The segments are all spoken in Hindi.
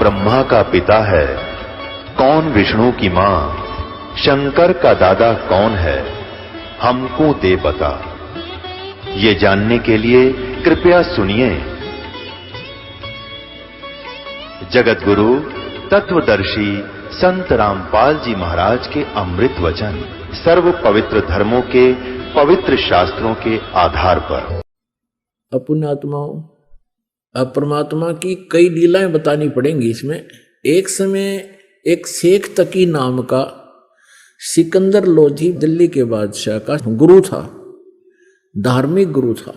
ब्रह्मा का पिता है, कौन विष्णु की मां, शंकर का दादा कौन है, हमको दे बता। ये जानने के लिए कृपया सुनिए। जगत गुरु तत्वदर्शी संत रामपाल जी महाराज के अमृत वचन सर्व पवित्र धर्मों के पवित्र शास्त्रों के आधार पर। अपुण्यात्माओं, अब परमात्मा की कई लीलाएं बतानी पड़ेंगी इसमें। एक समय एक शेख तकी नाम का सिकंदर लोधी दिल्ली के बादशाह का गुरु था, धार्मिक गुरु था।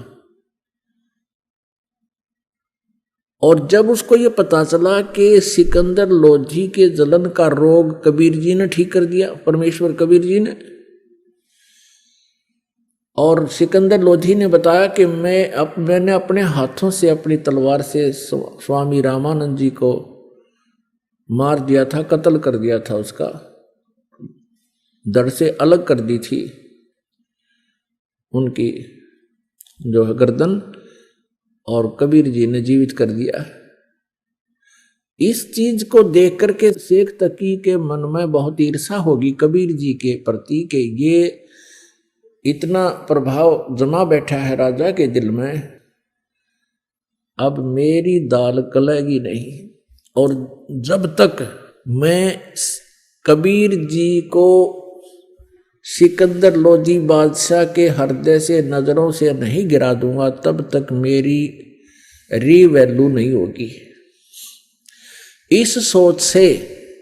और जब उसको ये पता चला कि सिकंदर लोधी के जलन का रोग कबीर जी ने ठीक कर दिया, परमेश्वर कबीर जी ने, और सिकंदर लोधी ने बताया कि मैंने अपने हाथों से अपनी तलवार से स्वामी रामानंद जी को मार दिया था, कत्ल कर दिया था, उसका धड़ से अलग कर दी थी उनकी जो है गर्दन, और कबीर जी ने जीवित कर दिया। इस चीज को देख करके शेख तकी के मन में बहुत ईर्षा होगी कबीर जी के प्रति, कि ये इतना प्रभाव जमा बैठा है राजा के दिल में, अब मेरी दाल गलेगी नहीं। और जब तक मैं कबीर जी को सिकंदर लोधी बादशाह के हृदय से नजरों से नहीं गिरा दूंगा, तब तक मेरी रीवैल्यू नहीं होगी। इस सोच से,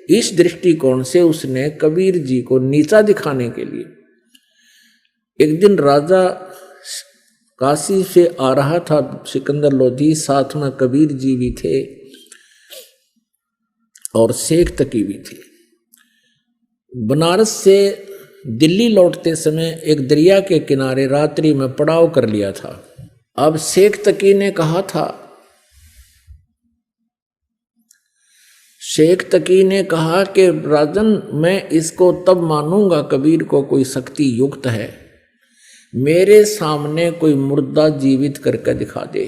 इस दृष्टिकोण से उसने कबीर जी को नीचा दिखाने के लिए, एक दिन राजा काशी से आ रहा था सिकंदर लोधी, साथ में कबीर जी भी थे और शेख तकी भी थे। बनारस से दिल्ली लौटते समय एक दरिया के किनारे रात्रि में पड़ाव कर लिया था। अब शेख तकी ने कहा था, शेख तकी ने कहा कि राजन, मैं इसको तब मानूंगा कबीर को कोई शक्ति युक्त है, मेरे सामने कोई मुर्दा जीवित करके दिखा दे।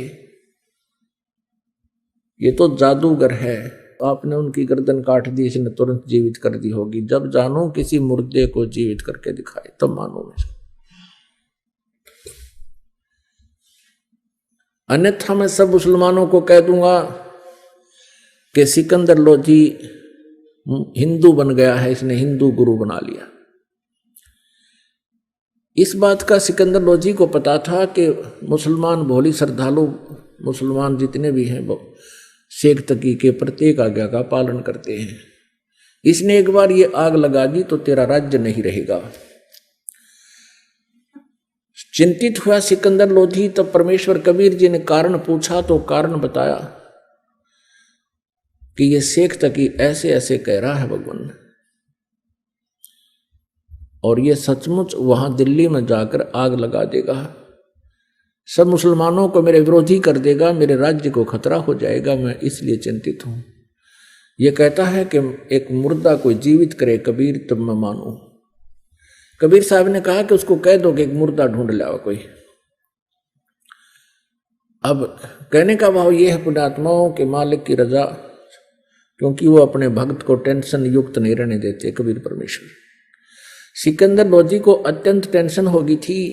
ये तो जादूगर है, आपने उनकी गर्दन काट दी, इसने तुरंत जीवित कर दी होगी। जब जानू किसी मुर्दे को जीवित करके दिखाए तब मानू मैं, अन्यथा मैं सब मुसलमानों को कह दूंगा कि सिकंदर लोधी हिंदू बन गया है, इसने हिंदू गुरु बना लिया। इस बात का सिकंदर लोधी को पता था कि मुसलमान भोली श्रद्धालु मुसलमान जितने भी हैं वो शेख तकी के प्रत्येक आज्ञा का पालन करते हैं। इसने एक बार ये आग लगा दी तो तेरा राज्य नहीं रहेगा। चिंतित हुआ सिकंदर लोधी, तब परमेश्वर कबीर जी ने कारण पूछा तो कारण बताया कि ये शेख तकी ऐसे ऐसे कह रहा है भगवान, और ये सचमुच वहां दिल्ली में जाकर आग लगा देगा, सब मुसलमानों को मेरे विरोधी कर देगा, मेरे राज्य को खतरा हो जाएगा, मैं इसलिए चिंतित हूं। ये कहता है कि एक मुर्दा कोई जीवित करे कबीर तब मैं मानूं। कबीर साहब ने कहा कि उसको कह दो कि एक मुर्दा ढूंढ लाओ कोई। अब कहने का भाव ये है पुण्यात्माओं के मालिक की रजा, क्योंकि वो अपने भक्त को टेंशन युक्त नहीं रहने देते कबीर परमेश्वर। सिकंदर लोधी को अत्यंत टेंशन होगी थी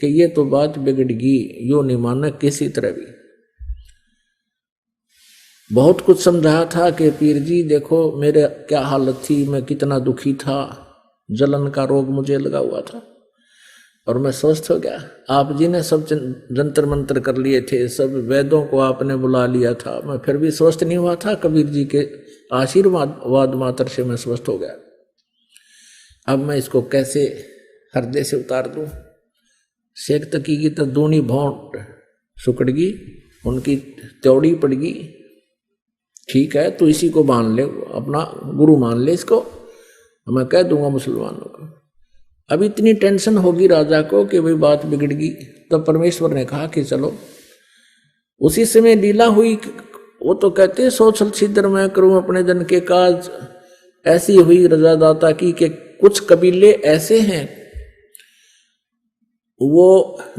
कि ये तो बात बिगड़गी, यो नहीं माना किसी तरह भी। बहुत कुछ समझाया था कि पीर जी देखो मेरे क्या हालत थी, मैं कितना दुखी था, जलन का रोग मुझे लगा हुआ था और मैं स्वस्थ हो गया। आप जी ने सब जंतर मंत्र कर लिए थे, सब वैद्यों को आपने बुला लिया था, मैं फिर भी स्वस्थ नहीं हुआ था। कबीर जी के आशीर्वाद मात्र से मैं स्वस्थ हो गया। अब मैं इसको कैसे हृदय से उतार दूं। शेख तकी की तो दूनी भौंट सुकड़गी, उनकी त्योड़ी पड़गी। ठीक है, तो इसी को मान ले, अपना गुरु मान ले इसको, मैं कह दूंगा मुसलमानों को। अब इतनी टेंशन होगी राजा को कि भाई बात बिगड़गी। तब परमेश्वर ने कहा कि चलो, उसी समय लीला हुई। वो तो कहते सोचल छिद्र मैं करूं अपने जन के काज, ऐसी हुई रजादाता की कि कुछ कबीले ऐसे हैं वो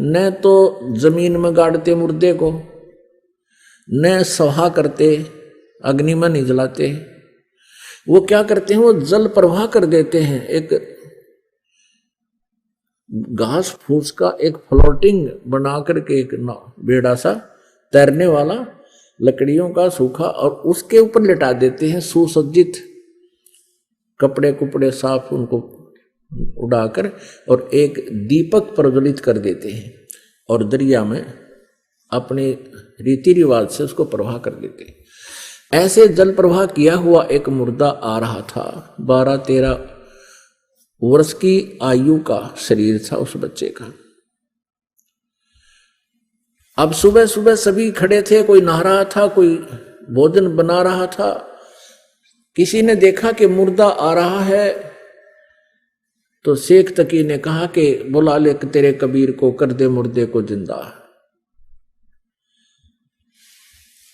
न तो जमीन में गाड़ते मुर्दे को, न सहा करते, अग्नि में नहीं जलाते हैं। वो क्या करते हैं, वो जल प्रवाह कर देते हैं, एक घास फूस का एक फ्लोटिंग बना करके एक बेड़ा सा तैरने वाला लकड़ियों का सूखा, और उसके ऊपर लिटा देते हैं सुसज्जित कपड़े कुपड़े साफ उनको उड़ाकर, और एक दीपक प्रज्वलित कर देते हैं और दरिया में अपने रीति रिवाज से उसको प्रवाह कर देते हैं। ऐसे जल प्रवाह किया हुआ एक मुर्दा आ रहा था। 12-13 वर्ष की आयु का शरीर था उस बच्चे का। अब सुबह सुबह सभी खड़े थे, कोई नहा रहा था, कोई भोजन बना रहा था। किसी ने देखा कि मुर्दा आ रहा है, तो शेख तकी ने कहा कि बुला ले तेरे कबीर को, कर दे मुर्दे को जिंदा।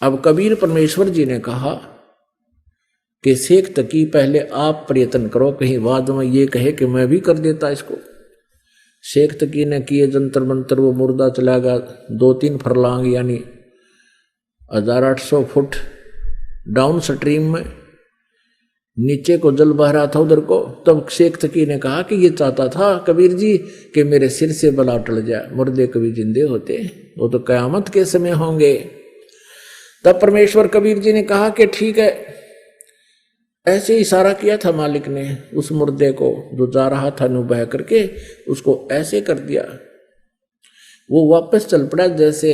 अब कबीर परमेश्वर जी ने कहा कि शेख तकी पहले आप प्रयत्न करो, कहीं बाद में ये कहे कि मैं भी कर देता इसको। शेख तकी ने किए जंतर मंतर, वो मुर्दा चला गया 2-3 फरलांग यानी 1800 फुट डाउन स्ट्रीम में, नीचे को जल बह रहा था उधर को। तब शेख तकी ने कहा कि ये चाहता था कबीर जी कि मेरे सिर से बला टल जाए, मुर्दे कभी जिंदे होते, वो तो कयामत के समय होंगे। तब परमेश्वर कबीर जी ने कहा कि ठीक है। ऐसे इशारा किया था मालिक ने उस मुर्दे को जो जा रहा था, नु बह करके उसको ऐसे कर दिया, वो वापस चल पड़ा जैसे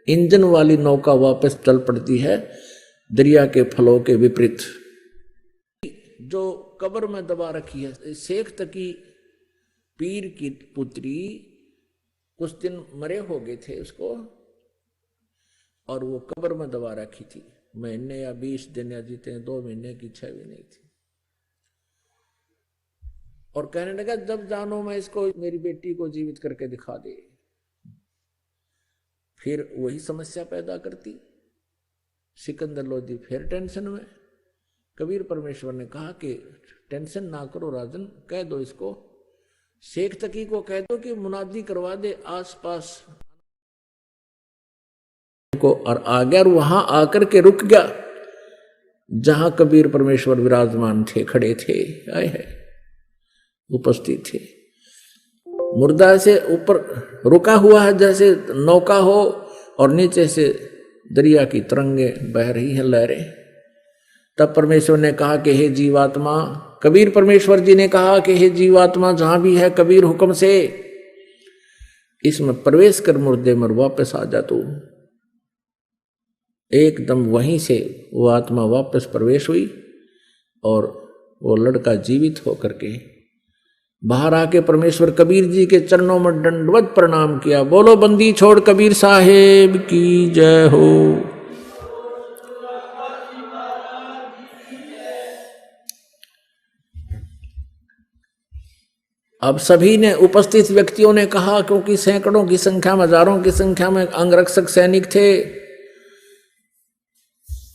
इंजन वाली नौका वापस चल पड़ती है दरिया के फलों के विपरीत। जो कब्र में दबा रखी है, शेख तकी पीर की पुत्री, कुछ दिन मरे हो गए थे उसको, और वो कब्र में दबा रखी थी। महीने या 20 दिन या जीते 2 महीने की 6 भी नहीं थी। और कहने लगा जब जानो मैं इसको, मेरी बेटी को जीवित करके दिखा दे। फिर वही समस्या पैदा करती। सिकंदर लोधी फिर टेंशन में। कबीर परमेश्वर ने कहा कि टेंशन ना करो राजन, कह दो इसको, शेख तकी को कह दो कि मुनादी करवा दे आसपास को, और आ गया। और वहां आकर के रुक गया जहां कबीर परमेश्वर विराजमान थे, खड़े थे, आए हैं, उपस्थित थे। मुर्दा से ऊपर रुका हुआ है जैसे नौका हो, और नीचे से दरिया की तरंगे बह रही हैं, लहरें। तब परमेश्वर ने कहा कि हे जीवात्मा, कबीर परमेश्वर जी ने कहा कि हे जीवात्मा जहां भी है कबीर हुक्म से इसमें प्रवेश कर, मुर्दे मर वापस आ जा तू। एकदम वहीं से वो आत्मा वापस प्रवेश हुई, और वो लड़का जीवित होकर के बाहर आके परमेश्वर कबीर जी के चरणों में दंडवत प्रणाम किया। बोलो बंदी छोड़ कबीर साहेब की जय हो। अब सभी ने, उपस्थित व्यक्तियों ने कहा, क्योंकि सैकड़ों की संख्या में, हजारों की संख्या में अंगरक्षक सैनिक थे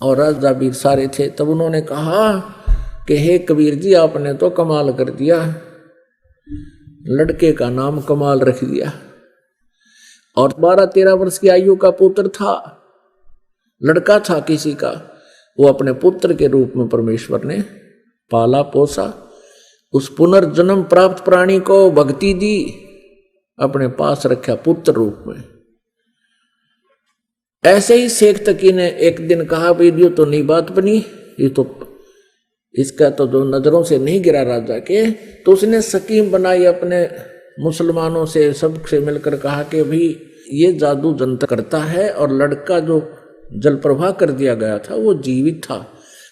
और राजा वीर सारे थे, तब उन्होंने कहा कि हे कबीर जी आपने तो कमाल कर दिया, लड़के का नाम कमाल रख दिया। और 12-13 वर्ष की आयु का पुत्र था, लड़का था किसी का, वो अपने पुत्र के रूप में परमेश्वर ने पाला पोसा। उस पुनर्जन्म प्राप्त प्राणी को भक्ति दी, अपने पास रखा पुत्र रूप में। ऐसे ही शेख तकी ने एक दिन कहा भाई ये तो नई बात बनी, ये तो इसका तो जो नजरों से नहीं गिरा राजा के, तो उसने स्कीम बनाई अपने मुसलमानों से, सबसे मिलकर कहा कि भाई ये जादू जंतर करता है, और लड़का जो जल प्रवाह कर दिया गया था वो जीवित था,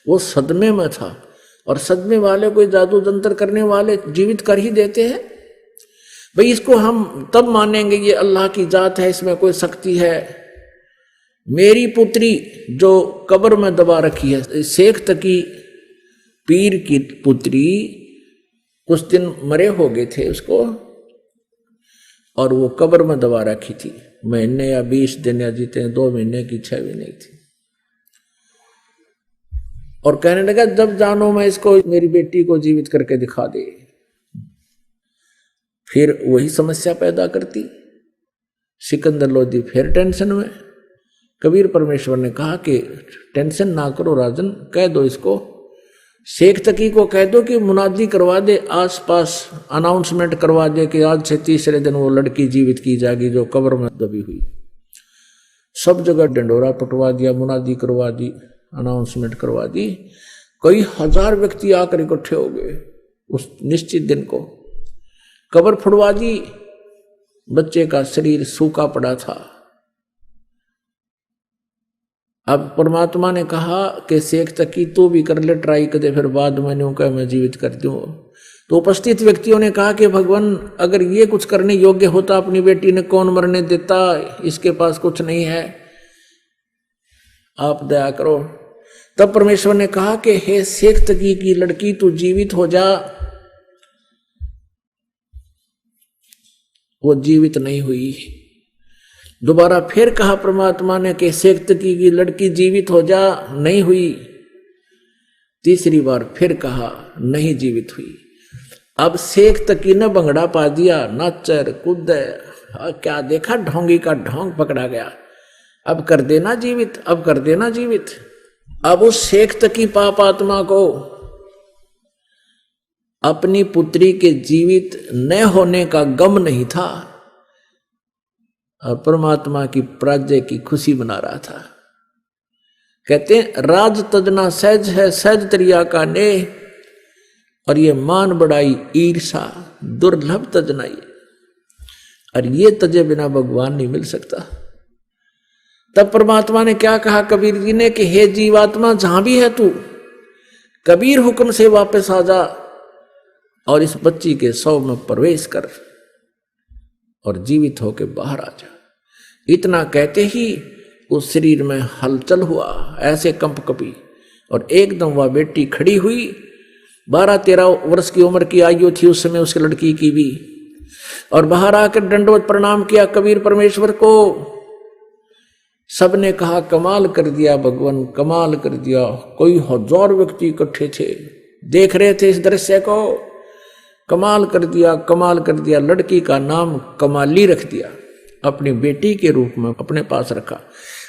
वो सदमे में था, और सदमे वाले कोई जादू जंतर करने वाले जीवित कर ही देते हैं। भाई इसको हम तब मानेंगे ये अल्लाह की जात है, इसमें कोई शक्ति है। मेरी पुत्री जो कब्र में दबा रखी है, शेख तकी पीर की पुत्री, कुछ दिन मरे हो गए थे उसको, और वो कब्र में दबा रखी थी। महीने या 20 दिन या जीते 2 महीने की 6 भी नहीं थी। और कहने लगा जब जानो मैं इसको, मेरी बेटी को जीवित करके दिखा दे। फिर वही समस्या पैदा करती। सिकंदर लोधी फिर टेंशन में। कबीर परमेश्वर ने कहा कि टेंशन ना करो राजन, कह दो इसको, शेख तकी को कह दो कि मुनादी करवा दे, आसपास अनाउंसमेंट करवा दे कि आज से तीसरे दिन वो लड़की जीवित की जाएगी जो कब्र में दबी हुई। सब जगह डंडोरा पटवा दिया, मुनादी करवा दी, अनाउंसमेंट करवा दी। कई हजार व्यक्ति आकर इकट्ठे हो गए उस निश्चित दिन को। कब्र फुड़वा दी, बच्चे का शरीर सूखा पड़ा था। अब परमात्मा ने कहा कि शेख तकी तू भी कर ले ट्राई कर दे, फिर बाद में न्यू कह मैं जीवित कर दूं। तो उपस्थित व्यक्तियों ने कहा कि भगवान अगर ये कुछ करने योग्य होता अपनी बेटी ने कौन मरने देता, इसके पास कुछ नहीं है, आप दया करो। तब परमेश्वर ने कहा कि हे शेख तकी की लड़की तू जीवित हो जा। वो जीवित नहीं हुई। दोबारा फिर कहा परमात्मा ने कि शेख तकी की लड़की जीवित हो जा, नहीं हुई। तीसरी बार फिर कहा, नहीं जीवित हुई। अब शेख तकी ने भंगड़ा पा दिया, नाचर कूद, क्या देखा, ढोंगी का ढोंग पकड़ा गया। अब कर देना जीवित, अब कर देना जीवित। अब उस शेख तकी पाप आत्मा को अपनी पुत्री के जीवित न होने का गम नहीं था और परमात्मा की पराजय की खुशी मना रहा था। कहते हैं राज तजना सहज है, सहज तरिया का ने, और ये मान बढ़ाई ईर्षा दुर्लभ तजनाई, और ये तजे बिना भगवान नहीं मिल सकता। तब परमात्मा ने क्या कहा कबीर जी ने कि हे जीवात्मा जहां भी है तू, कबीर हुक्म से वापस आ जा और इस बच्ची के शव में प्रवेश कर और जीवित होकर बाहर आ जा। इतना कहते ही उस शरीर में हलचल हुआ, ऐसे कंप कपी, और एकदम वह बेटी खड़ी हुई। 12-13 वर्ष की उम्र की आयु थी उस समय उसकी लड़की की भी, और बाहर आकर दंडवत प्रणाम किया कबीर परमेश्वर को। सबने कहा कमाल कर दिया भगवान, कमाल कर दिया। कोई हजार व्यक्ति इकट्ठे थे, देख रहे थे इस दृश्य को। कमाल कर दिया, कमाल कर दिया। लड़की का नाम कमाली रख दिया, अपनी बेटी के रूप में अपने पास रखा।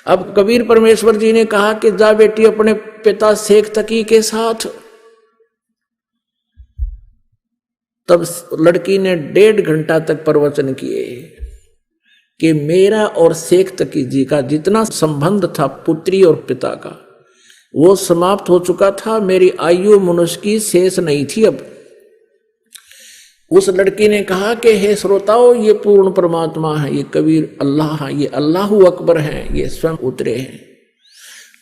अब कबीर परमेश्वर जी ने कहा कि जा बेटी अपने पिता शेख तकी के साथ। तब लड़की ने 1.5 घंटा तक प्रवचन किए कि मेरा और शेख तकी जी का जितना संबंध था पुत्री और पिता का, वो समाप्त हो चुका था। मेरी आयु मनुष्य की शेष नहीं थी अब। उस लड़की ने कहा कि हे श्रोताओं, ये पूर्ण परमात्मा है, ये कबीर अल्लाह है, ये अल्लाहु अकबर है, ये स्वयं उतरे हैं।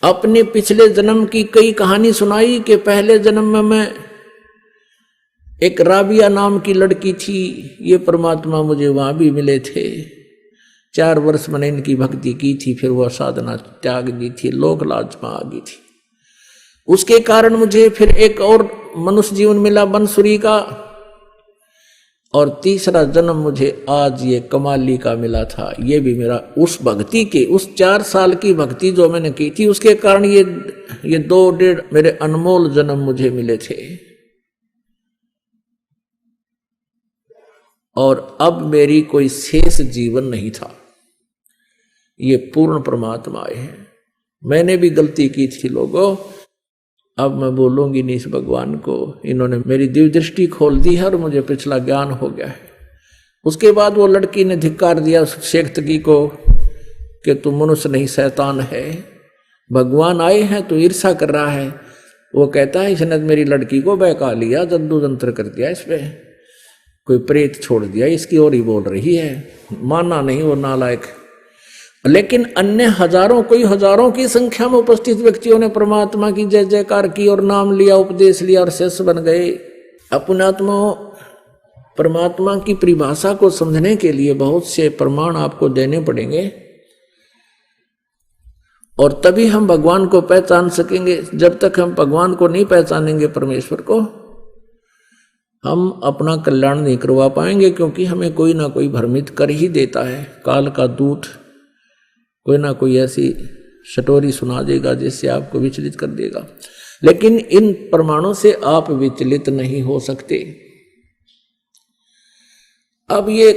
अपने पिछले जन्म की कई कहानी सुनाई कि पहले जन्म में मैं एक राबिया नाम की लड़की थी, ये परमात्मा मुझे वहां भी मिले थे। 4 वर्ष मैंने इनकी भक्ति की थी, फिर वह साधना त्याग दी थी, लोक लाज में आ गई थी। उसके कारण मुझे फिर एक और मनुष्य जीवन मिला बंसुरी का, और तीसरा जन्म मुझे आज ये कमाली का मिला था। ये भी मेरा उस भक्ति के, उस 4 साल की भक्ति जो मैंने की थी, उसके कारण ये 2-1.5 मेरे अनमोल जन्म मुझे मिले थे। और अब मेरी कोई शेष जीवन नहीं था। ये पूर्ण परमात्मा आए हैं। मैंने भी गलती की थी लोगों, अब मैं बोलूंगी नहीं इस भगवान को। इन्होंने मेरी दिव्य दृष्टि खोल दी है और मुझे पिछला ज्ञान हो गया है। उसके बाद वो लड़की ने धिक्कार दिया शेख तकी को कि तू मनुष्य नहीं शैतान है, भगवान आए हैं तो ईर्षा कर रहा है। वो कहता है इसने मेरी लड़की को बहका लिया, जद्दू जंत्र कर दिया, इस पे कोई प्रेत छोड़ दिया, इसकी ओर ही बोल रही है। माना नहीं वो नालायक। लेकिन अन्य हजारों, कोई हजारों की संख्या में उपस्थित व्यक्तियों ने परमात्मा की जय जयकार की और नाम लिया, उपदेश लिया और शिष्य बन गए। अपनात्मा परमात्मा की परिभाषा को समझने के लिए बहुत से प्रमाण आपको देने पड़ेंगे, और तभी हम भगवान को पहचान सकेंगे। जब तक हम भगवान को नहीं पहचानेंगे, परमेश्वर को, हम अपना कल्याण नहीं करवा पाएंगे, क्योंकि हमें कोई ना कोई भ्रमित कर ही देता है। काल का दूत कोई ना कोई ऐसी स्टोरी सुना देगा जिससे आपको विचलित कर देगा। लेकिन इन प्रमाणों से आप विचलित नहीं हो सकते। अब ये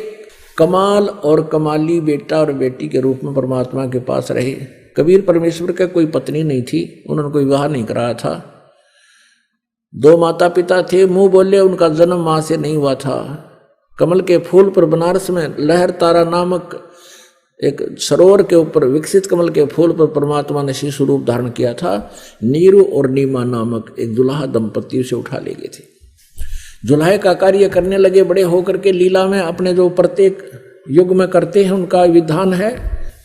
कमाल और कमाली बेटा और बेटी के रूप में परमात्मा के पास रहे। कबीर परमेश्वर का कोई पत्नी नहीं थी, उन्होंने कोई विवाह नहीं कराया था। 2 माता पिता थे, मुंह बोले उनका जन्म मां से नहीं हुआ था। कमल के फूल पर बनारस में लहर तारा नामक एक सरोवर के ऊपर विकसित कमल के फूल पर परमात्मा ने शिशु रूप धारण किया था। नीरू और नीमा नामक एक दुल्हा दंपति उसे उठा ले गए थे। जुल्हे का कार्य करने लगे, बड़े होकर के लीला में अपने जो प्रत्येक युग में करते हैं उनका विधान है,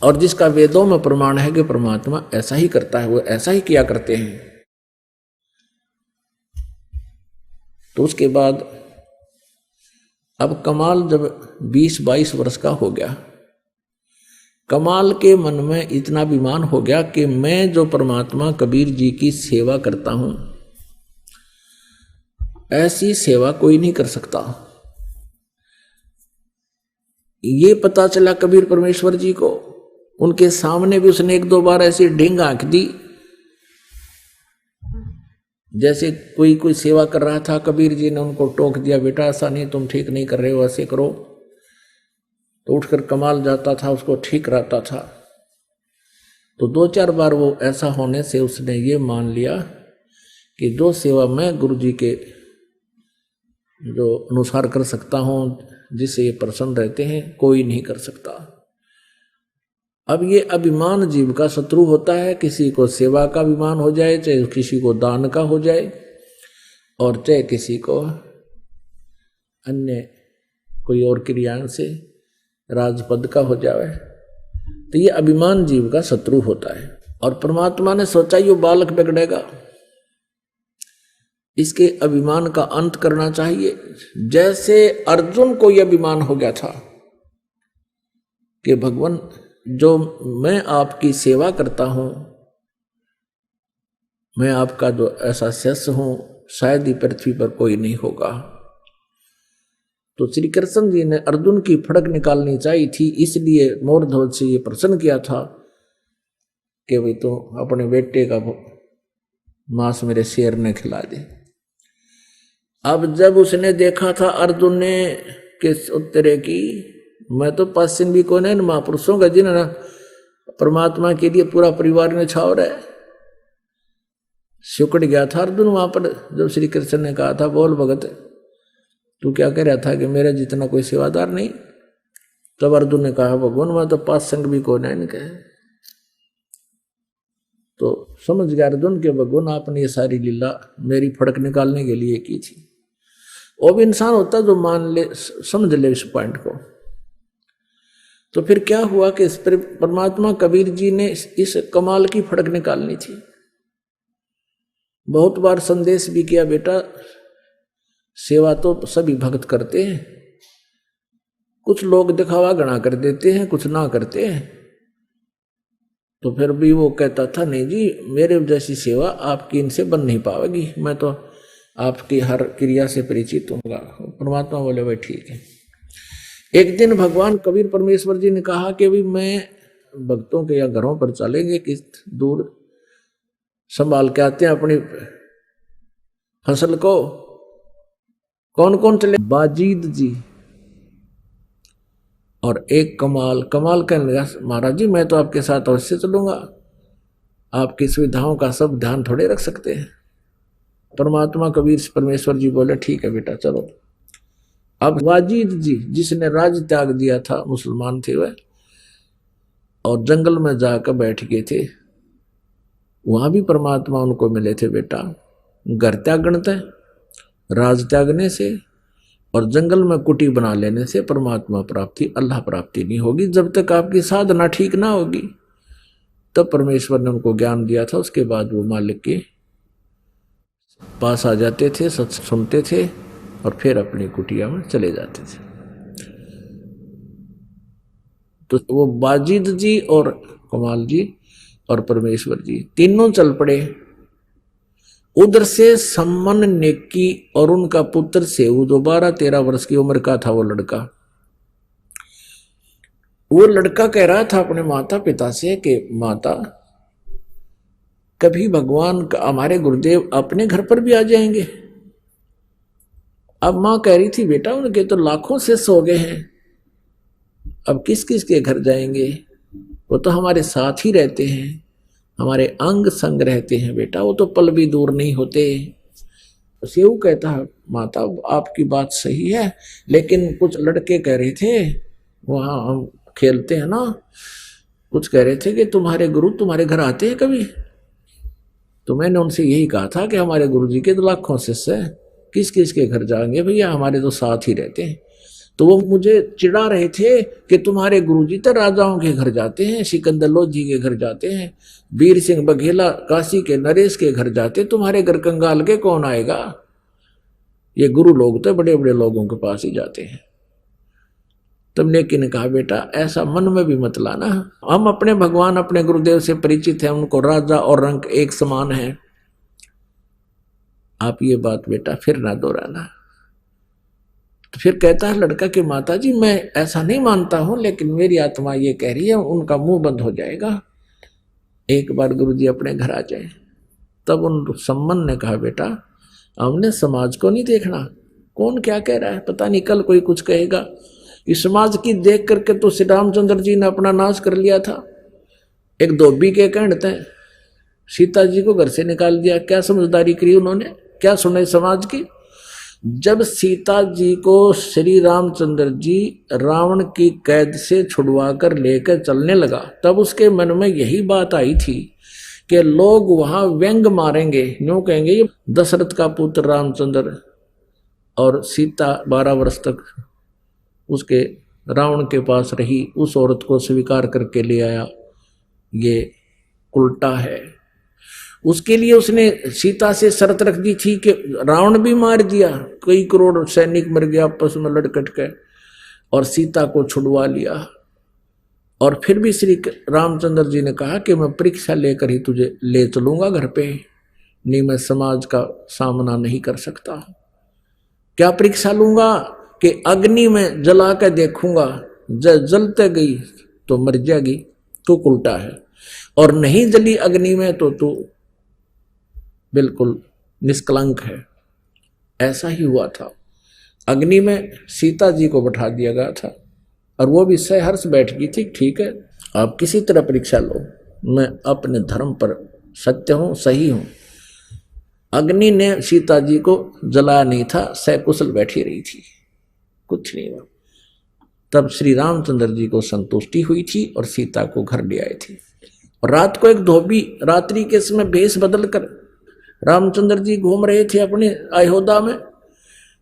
और जिसका वेदों में प्रमाण है कि परमात्मा ऐसा ही करता है, वो ऐसा ही किया करते हैं। तो उसके बाद अब कमाल जब 20-22 वर्ष का हो गया, कमाल के मन में इतना अभिमान हो गया कि मैं जो परमात्मा कबीर जी की सेवा करता हूं, ऐसी सेवा कोई नहीं कर सकता। ये पता चला कबीर परमेश्वर जी को। उनके सामने भी उसने 1-2 बार ऐसी ढींग आंख दी, जैसे कोई सेवा कर रहा था। कबीर जी ने उनको टोक दिया, बेटा ऐसा नहीं, तुम ठीक नहीं कर रहे हो, ऐसे करो। तो उठकर कमाल जाता था, उसको ठीक रहता था। तो 2-4 बार वो ऐसा होने से उसने ये मान लिया कि जो सेवा मैं गुरु जी के जो अनुसार कर सकता हूँ, जिससे ये प्रसन्न रहते हैं, कोई नहीं कर सकता। अब ये अभिमान जीव का शत्रु होता है। किसी को सेवा का अभिमान हो जाए, चाहे किसी को दान का हो जाए, और चाहे किसी को अन्य कोई और क्रियाओं से राजपद का हो जाए, तो ये अभिमान जीव का शत्रु होता है। और परमात्मा ने सोचा ये बालक बिगड़ेगा, इसके अभिमान का अंत करना चाहिए। जैसे अर्जुन को यह अभिमान हो गया था कि भगवान जो मैं आपकी सेवा करता हूं, मैं आपका जो ऐसा शिष्य हूं, शायद ही पृथ्वी पर कोई नहीं होगा। तो श्री कृष्ण जी ने अर्जुन की फड़क निकालनी चाहिए थी, इसलिए मोरध्वज से ये प्रश्न किया था कि भाई तो अपने बेटे का मांस मेरे शेर ने खिला दे। अब जब उसने देखा था अर्जुन ने किस उत्तरे की, मैं तो पश्चिम भी कौन है महापुरुषों का जिन्होंने परमात्मा के लिए पूरा परिवार ने छावर है, सिकुड़ गया था अर्जुन वहां पर। जब श्री कृष्ण ने कहा था, बोल भगत तू क्या कह रहा था कि मेरा जितना कोई सेवादार नहीं, तब अर्जुन ने कहा, भगवान मैं तो 5 संग भी कौन है इनके। तो समझ गया अर्जुन के भगवान आपने ये सारी लीला मेरी फड़क निकालने के लिए की थी। वो भी इंसान होता जो मान ले, समझ ले इस पॉइंट को। तो फिर क्या हुआ कि इस पर परमात्मा कबीर जी ने इस कमाल की फड़क निकालनी थी। बहुत बार संदेश भी किया, बेटा सेवा तो सभी भक्त करते हैं, कुछ लोग दिखावा गणा कर देते हैं, कुछ ना करते हैं। तो फिर भी वो कहता था, नहीं जी मेरे जैसी सेवा आपकी इनसे बन नहीं पाएगी, मैं तो आपकी हर क्रिया से परिचित होगा। परमात्मा बोले भाई ठीक है। एक दिन भगवान कबीर परमेश्वर जी ने कहा कि भाई मैं भक्तों के या घरों पर चलेंगे, किस दूर संभाल के आते हैं अपनी फसल को। कौन कौन चले? बाजीद जी और एक कमाल। कमाल कहने लगा, महाराज जी मैं तो आपके साथ अवश्य चलूंगा, आपकी सुविधाओं का सब ध्यान थोड़े रख सकते हैं। परमात्मा कबीर परमेश्वर जी बोले ठीक है बेटा चलो। अब वाजिद जी जिसने राज त्याग दिया था, मुसलमान थे वह, और जंगल में जाकर बैठ गए थे, वहां भी परमात्मा उनको मिले थे, बेटा घर त्यागने से, राज त्यागने से और जंगल में कुटी बना लेने से परमात्मा प्राप्ति, अल्लाह प्राप्ति नहीं होगी। जब तक आपकी साधना ठीक ना होगी तब परमेश्वर ने उनको ज्ञान दिया था। उसके बाद वो मालिक के पास आ जाते थे, सच सुनते थे और फिर अपनी कुटिया में चले जाते थे। तो वो बाजिद जी और कमाल जी और परमेश्वर जी तीनों चल पड़े। उधर से सम्मन नेकी और उनका पुत्र सेऊ जो 12-13 वर्ष की उम्र का था, वो लड़का कह रहा था अपने माता पिता से कि माता कभी भगवान हमारे गुरुदेव अपने घर पर भी आ जाएंगे। अब मां कह रही थी बेटा उनके तो लाखों से सो गए हैं, अब किस किस के घर जाएंगे, वो तो हमारे साथ ही रहते हैं। हमारे अंग संग रहते हैं बेटा, वो तो पल भी दूर नहीं होते। सेऊ कहता है माता आपकी बात सही है, लेकिन कुछ लड़के कह रहे थे, वहां हम खेलते हैं ना, कुछ कह रहे थे कि तुम्हारे गुरु तुम्हारे घर आते हैं कभी। तो मैंने उनसे यही कहा था कि हमारे गुरुजी के तो लाखों शिष्य हैं, किस किस के घर जाएंगे भैया, हमारे तो साथ ही रहते हैं। तो वो मुझे चिढ़ा रहे थे कि तुम्हारे गुरुजी तो राजाओं के घर जाते हैं, सिकंदर लोधी के घर जाते हैं, वीर सिंह बघेला काशी के नरेश के घर जाते, तुम्हारे घर कंगाल के कौन आएगा। ये गुरु लोग तो बड़े बड़े लोगों के पास ही जाते हैं। तब लेकिन कहा बेटा ऐसा मन में भी मत लाना, हम अपने भगवान अपने गुरुदेव से परिचित हैं, उनको राजा और रंग एक समान है। आप ये बात बेटा फिर ना दोहराना। तो फिर कहता है लड़का कि माता जी मैं ऐसा नहीं मानता हूं, लेकिन मेरी आत्मा ये कह रही है, उनका मुंह बंद हो जाएगा, एक बार गुरुजी अपने घर आ जाए। तब उन सम्मन ने कहा बेटा हमने समाज को नहीं देखना, कौन क्या कह रहा है, पता नहीं कल कोई कुछ कहेगा। इस समाज की देख करके तो श्री रामचंद्र जी ने अपना नाश कर लिया था। एक धोबी के कहते हैं सीता जी को घर से निकाल दिया, क्या समझदारी करी उन्होंने, क्या सुने समाज की। जब सीता जी को श्री रामचंद्र जी रावण की कैद से छुड़वा कर लेकर चलने लगा, तब उसके मन में यही बात आई थी कि लोग वहां व्यंग मारेंगे, यूं कहेंगे ये दशरथ का पुत्र रामचंद्र और सीता 12 वर्ष तक उसके रावण के पास रही, उस औरत को स्वीकार करके ले आया, ये उल्टा है। उसके लिए उसने सीता से शर्त रख दी थी कि रावण भी मार दिया, कई करोड़ सैनिक मर गया आपस में लड़कट के, और सीता को छुड़वा लिया। और फिर भी श्री रामचंद्र जी ने कहा कि मैं परीक्षा लेकर ही तुझे ले चलूंगा घर पे, नहीं मैं समाज का सामना नहीं कर सकता। क्या परीक्षा लूंगा कि अग्नि में जला कर देखूंगा, जलते गई तो मर जाएगी, तो उल्टा है, और नहीं जली अग्नि में तो तू बिल्कुल निष्कलंक है। ऐसा ही हुआ था। अग्नि में सीता जी को बैठा दिया गया था और वो भी सहर्ष बैठ गई थी, ठीक है आप किसी तरह परीक्षा लो, मैं अपने धर्म पर सत्य हूं, सही हूं। अग्नि ने सीता जी को जलाया नहीं था, सकुशल बैठी रही थी, कुछ नहीं हुआ। तब श्री रामचंद्र जी को संतुष्टि हुई थी और सीता को घर ले आए थे। और रात को एक धोबी रात्रि के समय भेष बदल कर रामचंद्र जी घूम रहे थे अपने अयोध्या में,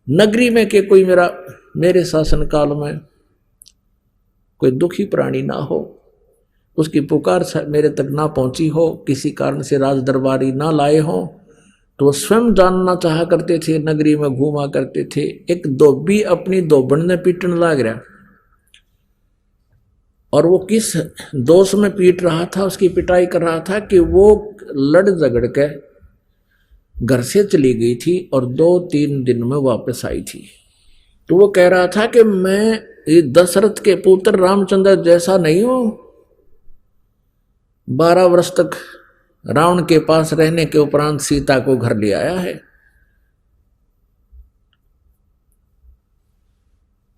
नगरी में कि कोई मेरे शासन काल में कोई दुखी प्राणी ना हो, उसकी पुकार मेरे तक ना पहुंची हो, किसी कारण से राज दरबारी ना लाए हो, तो स्वयं जानना चाहा करते थे, नगरी में घूमा करते थे। एक धोबी अपनी धोबन ने पीटने लग रहा, और वो किस दोष में पीट रहा था, उसकी पिटाई कर रहा था कि वो लड़ झगड़ के घर से चली गई थी और 2-3 दिन में वापस आई थी। तो वो कह रहा था कि मैं ये दशरथ के पुत्र रामचंद्र जैसा नहीं हूं, 12 वर्ष तक रावण के पास रहने के उपरांत सीता को घर ले आया है।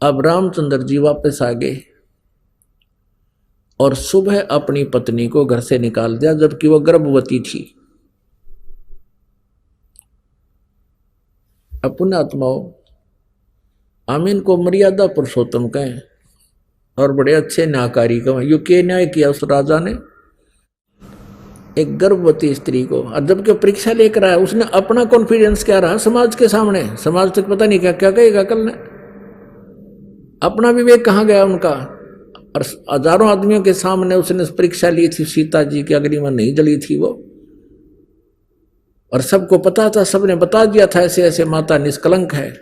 अब रामचंद्र जी वापस आ गए और सुबह अपनी पत्नी को घर से निकाल दिया, जबकि वह गर्भवती थी। पुण्यात्माओं, आमीन को मर्यादा पुरुषोत्तम कहें और बड़े अच्छे न्यायकारी कहें। यू के न्याय किया उस राजा ने एक गर्भवती स्त्री को, और जबकि परीक्षा लेकर आया, उसने अपना कॉन्फिडेंस क्या रहा समाज के सामने, समाज तक पता नहीं क्या क्या कहेगा कल ने, अपना विवेक कहाँ गया उनका। और हजारों आदमियों के सामने उसने परीक्षा ली थी, सीता जी की अग्नि में नहीं जली थी वो, और सबको पता था, सबने बता दिया था ऐसे ऐसे माता निष्कलंक है,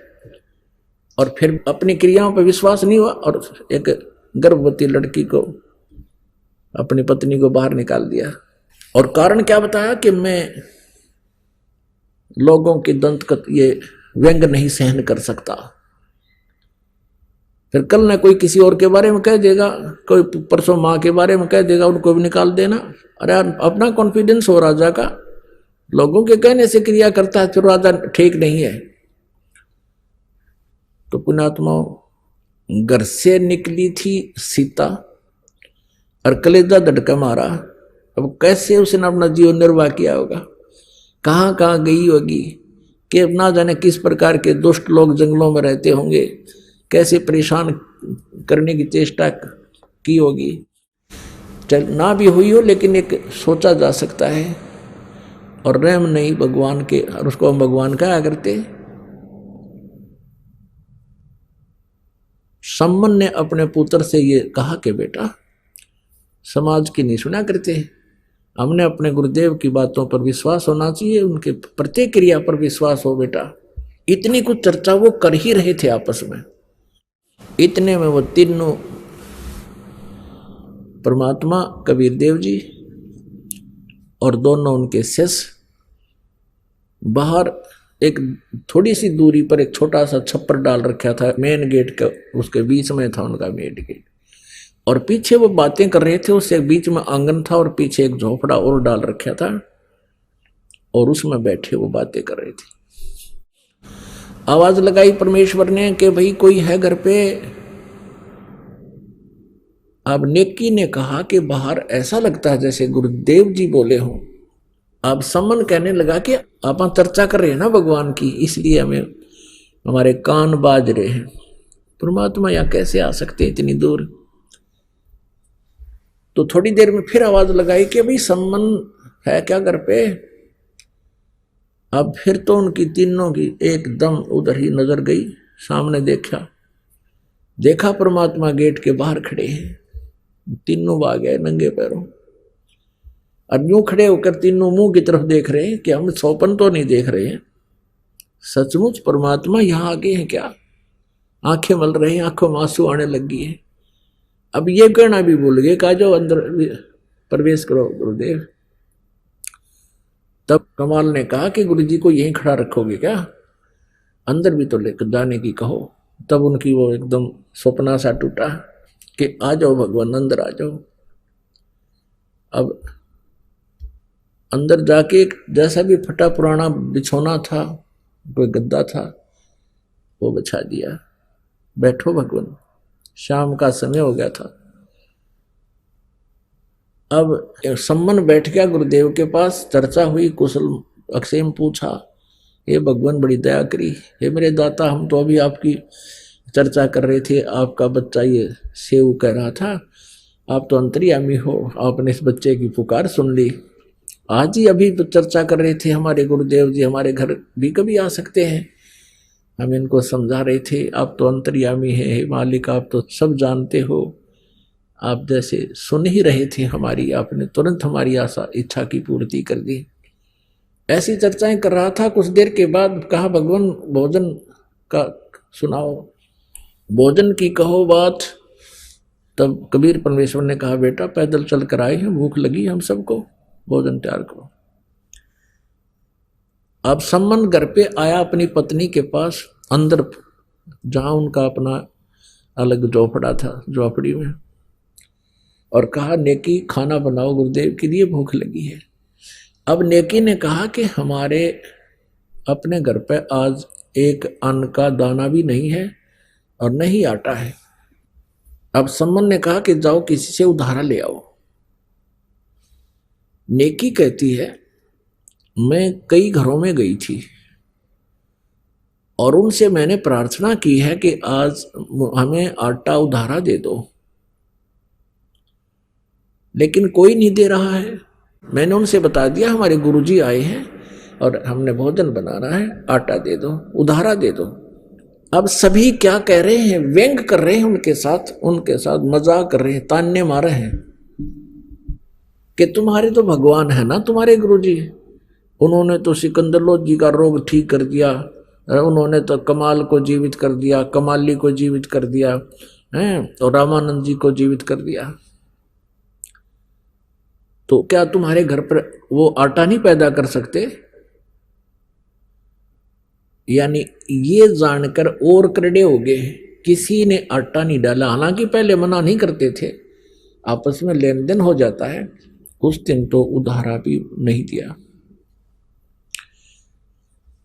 और फिर अपनी क्रियाओं पर विश्वास नहीं हुआ और एक गर्भवती लड़की को, अपनी पत्नी को बाहर निकाल दिया। और कारण क्या बताया कि मैं लोगों की दंत ये व्यंग नहीं सहन कर सकता। फिर कल ना कोई किसी और के बारे में कह देगा, कोई परसों माँ के बारे में कह देगा, उनको भी निकाल देना। अरे यार अपना कॉन्फिडेंस हो राजा का, लोगों के कहने से क्रिया करता है, फिर राजा ठीक नहीं है। तो पुण्यात्माओं, घर से निकली थी सीता और कलेजा धड़का मारा अब कैसे उसने अपना जीवन निर्वाह किया होगा, कहाँ कहाँ गई होगी, कि ना जाने किस प्रकार के दुष्ट लोग जंगलों में रहते होंगे, कैसे परेशान करने की चेष्टा की होगी। चल ना भी हुई हो लेकिन एक सोचा जा सकता है। और रहम नहीं भगवान के, और उसको हम भगवान क्या करते। सम्मन ने अपने पुत्र से ये कहा कि बेटा समाज की नहीं सुना करते, हमने अपने गुरुदेव की बातों पर विश्वास होना चाहिए, उनके प्रत्येक क्रिया पर विश्वास हो बेटा। इतनी कुछ चर्चा वो कर ही रहे थे आपस में। इतने में वो तीनों परमात्मा कबीर देव जी और दोनों उनके शिष्य बाहर एक थोड़ी सी दूरी पर एक छोटा सा छप्पर डाल रखा था, मेन गेट का उसके बीच में था उनका मेन गेट, और पीछे वो बातें कर रहे थे। उससे बीच में आंगन था और पीछे एक झोपड़ा और डाल रखा था, और उसमें बैठे वो बातें कर रहे थे। आवाज लगाई परमेश्वर ने कि भाई कोई है घर पे। अब नेकी ने कहा कि बाहर ऐसा लगता है जैसे गुरुदेव जी बोले हों। अब सम्मन कहने लगा कि आप चर्चा कर रहे हैं ना भगवान की, इसलिए हमें हमारे कान बाज रहे हैं। परमात्मा यहाँ कैसे आ सकते हैं इतनी दूर। तो थोड़ी देर में फिर आवाज लगाई कि भाई सम्मन है क्या घर पे। अब फिर तो उनकी तीनों की एकदम उधर ही नजर गई। सामने देखा परमात्मा गेट के बाहर खड़े हैं। तीनों भाग गए नंगे पैरों, और यूं खड़े होकर तीनों मुंह की तरफ देख रहे हैं कि हम सौपन तो नहीं देख रहे हैं, सचमुच परमात्मा यहाँ आगे हैं क्या। आंखें मल रहे हैं, आंखों में आंसू आने लगी है। अब ये कहना भी भूल गए, कहा जो अंदर प्रवेश करो गुरुदेव। तब कमाल ने कहा कि गुरुजी को यहीं खड़ा रखोगे क्या, अंदर भी तो लेकर जाने की कहो। तब उनकी वो एकदम सपना सा टूटा कि आ जाओ भगवान, अंदर आ जाओ। अब अंदर जाके एक जैसा भी फटा पुराना बिछौना था, कोई गद्दा था, वो बिछा दिया। बैठो भगवान, शाम का समय हो गया था। अब सम्मन बैठ गया गुरुदेव के पास, चर्चा हुई, कुशल अक्षेम पूछा। हे भगवान बड़ी दया करी, हे मेरे दाता, हम तो अभी आपकी चर्चा कर रहे थे, आपका बच्चा ये सेव कह रहा था, आप तो अंतर्यामी हो, आपने इस बच्चे की पुकार सुन ली। आज ही अभी तो चर्चा कर रहे थे, हमारे गुरुदेव जी हमारे घर भी कभी आ सकते हैं। हम इनको समझा रहे थे, आप तो अंतर्यामी हैं, हे मालिक, आप तो सब जानते हो। आप जैसे सुन ही रहे थे हमारी, आपने तुरंत हमारी आशा इच्छा की पूर्ति कर दी। ऐसी चर्चाएं कर रहा था। कुछ देर के बाद कहा भगवान भोजन का सुनाओ, भोजन की कहो बात। तब कबीर परमेश्वर ने कहा बेटा पैदल चल कर आए हैं, भूख लगी हम सबको, भोजन तैयार करो। अब सम्मन घर पे आया अपनी पत्नी के पास, अंदर जहां उनका अपना अलग झोपड़ा था, झोपड़ी में, और कहा नेकी खाना बनाओ, गुरुदेव के लिए भूख लगी है। अब नेकी ने कहा कि हमारे अपने घर पे आज एक अन्न का दाना भी नहीं है और नहीं आटा है। अब सम्मन ने कहा कि जाओ किसी से उधारा ले आओ। नेकी कहती है मैं कई घरों में गई थी और उनसे मैंने प्रार्थना की है कि आज हमें आटा उधारा दे दो, लेकिन कोई नहीं दे रहा है। मैंने उनसे बता दिया हमारे गुरुजी आए हैं और हमने भोजन बनाना है, आटा दे दो, उधारा दे दो। अब सभी क्या कह रहे हैं, व्यंग कर रहे हैं उनके साथ मजाक कर रहे हैं, तान्ने मारे हैं कि तुम्हारे तो भगवान है ना, तुम्हारे गुरुजी, उन्होंने तो सिकंदर लोधी जी का रोग ठीक कर दिया, उन्होंने तो कमाल को जीवित कर दिया, कमाली को जीवित कर दिया है, और रामानंद जी को जीवित कर दिया। तो क्या तुम्हारे घर पर वो आटा नहीं पैदा कर सकते? यानी ये जानकर और करड़े हो गए, किसी ने आटा नहीं डाला। हालांकि पहले मना नहीं करते थे, आपस में लेन देन हो जाता है, उस दिन तो उधारा भी नहीं दिया।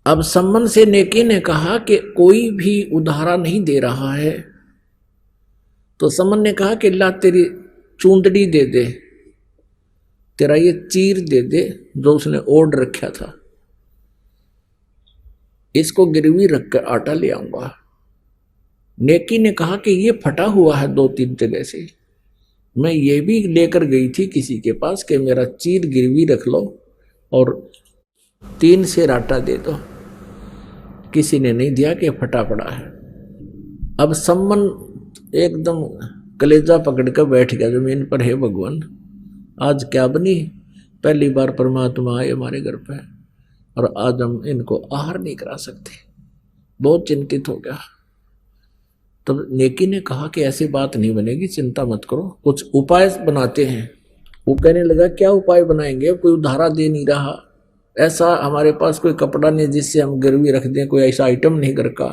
अब सम्मन से नेकी ने कहा कि कोई भी उधारा नहीं दे रहा है। तो सम्मन ने कहा कि ला तेरी चूंदड़ी दे दे। तेरा ये चीर दे दे जो उसने ओढ़ रखा था, इसको गिरवी रखकर आटा ले आऊंगा। नेकी ने कहा कि ये फटा हुआ है 2-3 जगह से, मैं ये भी लेकर गई थी किसी के पास कि मेरा चीर गिरवी रख लो और 3 सेर आटा दे दो। किसी ने नहीं दिया कि फटा पड़ा है। अब सम्मन एकदम कलेजा पकड़ कर बैठ गया जमीन पर, हे भगवान आज क्या बनी, पहली बार परमात्मा आए हमारे घर पे और आज हम इनको आहार नहीं करा सकते। बहुत चिंतित हो गया। तब नेकी ने कहा कि ऐसी बात नहीं बनेगी, चिंता मत करो, कुछ उपाय बनाते हैं। वो कहने लगा क्या उपाय बनाएंगे, कोई उधारा दे नहीं रहा, ऐसा हमारे पास कोई कपड़ा नहीं जिससे हम गिरवी रख दें, कोई ऐसा आइटम नहीं घर का,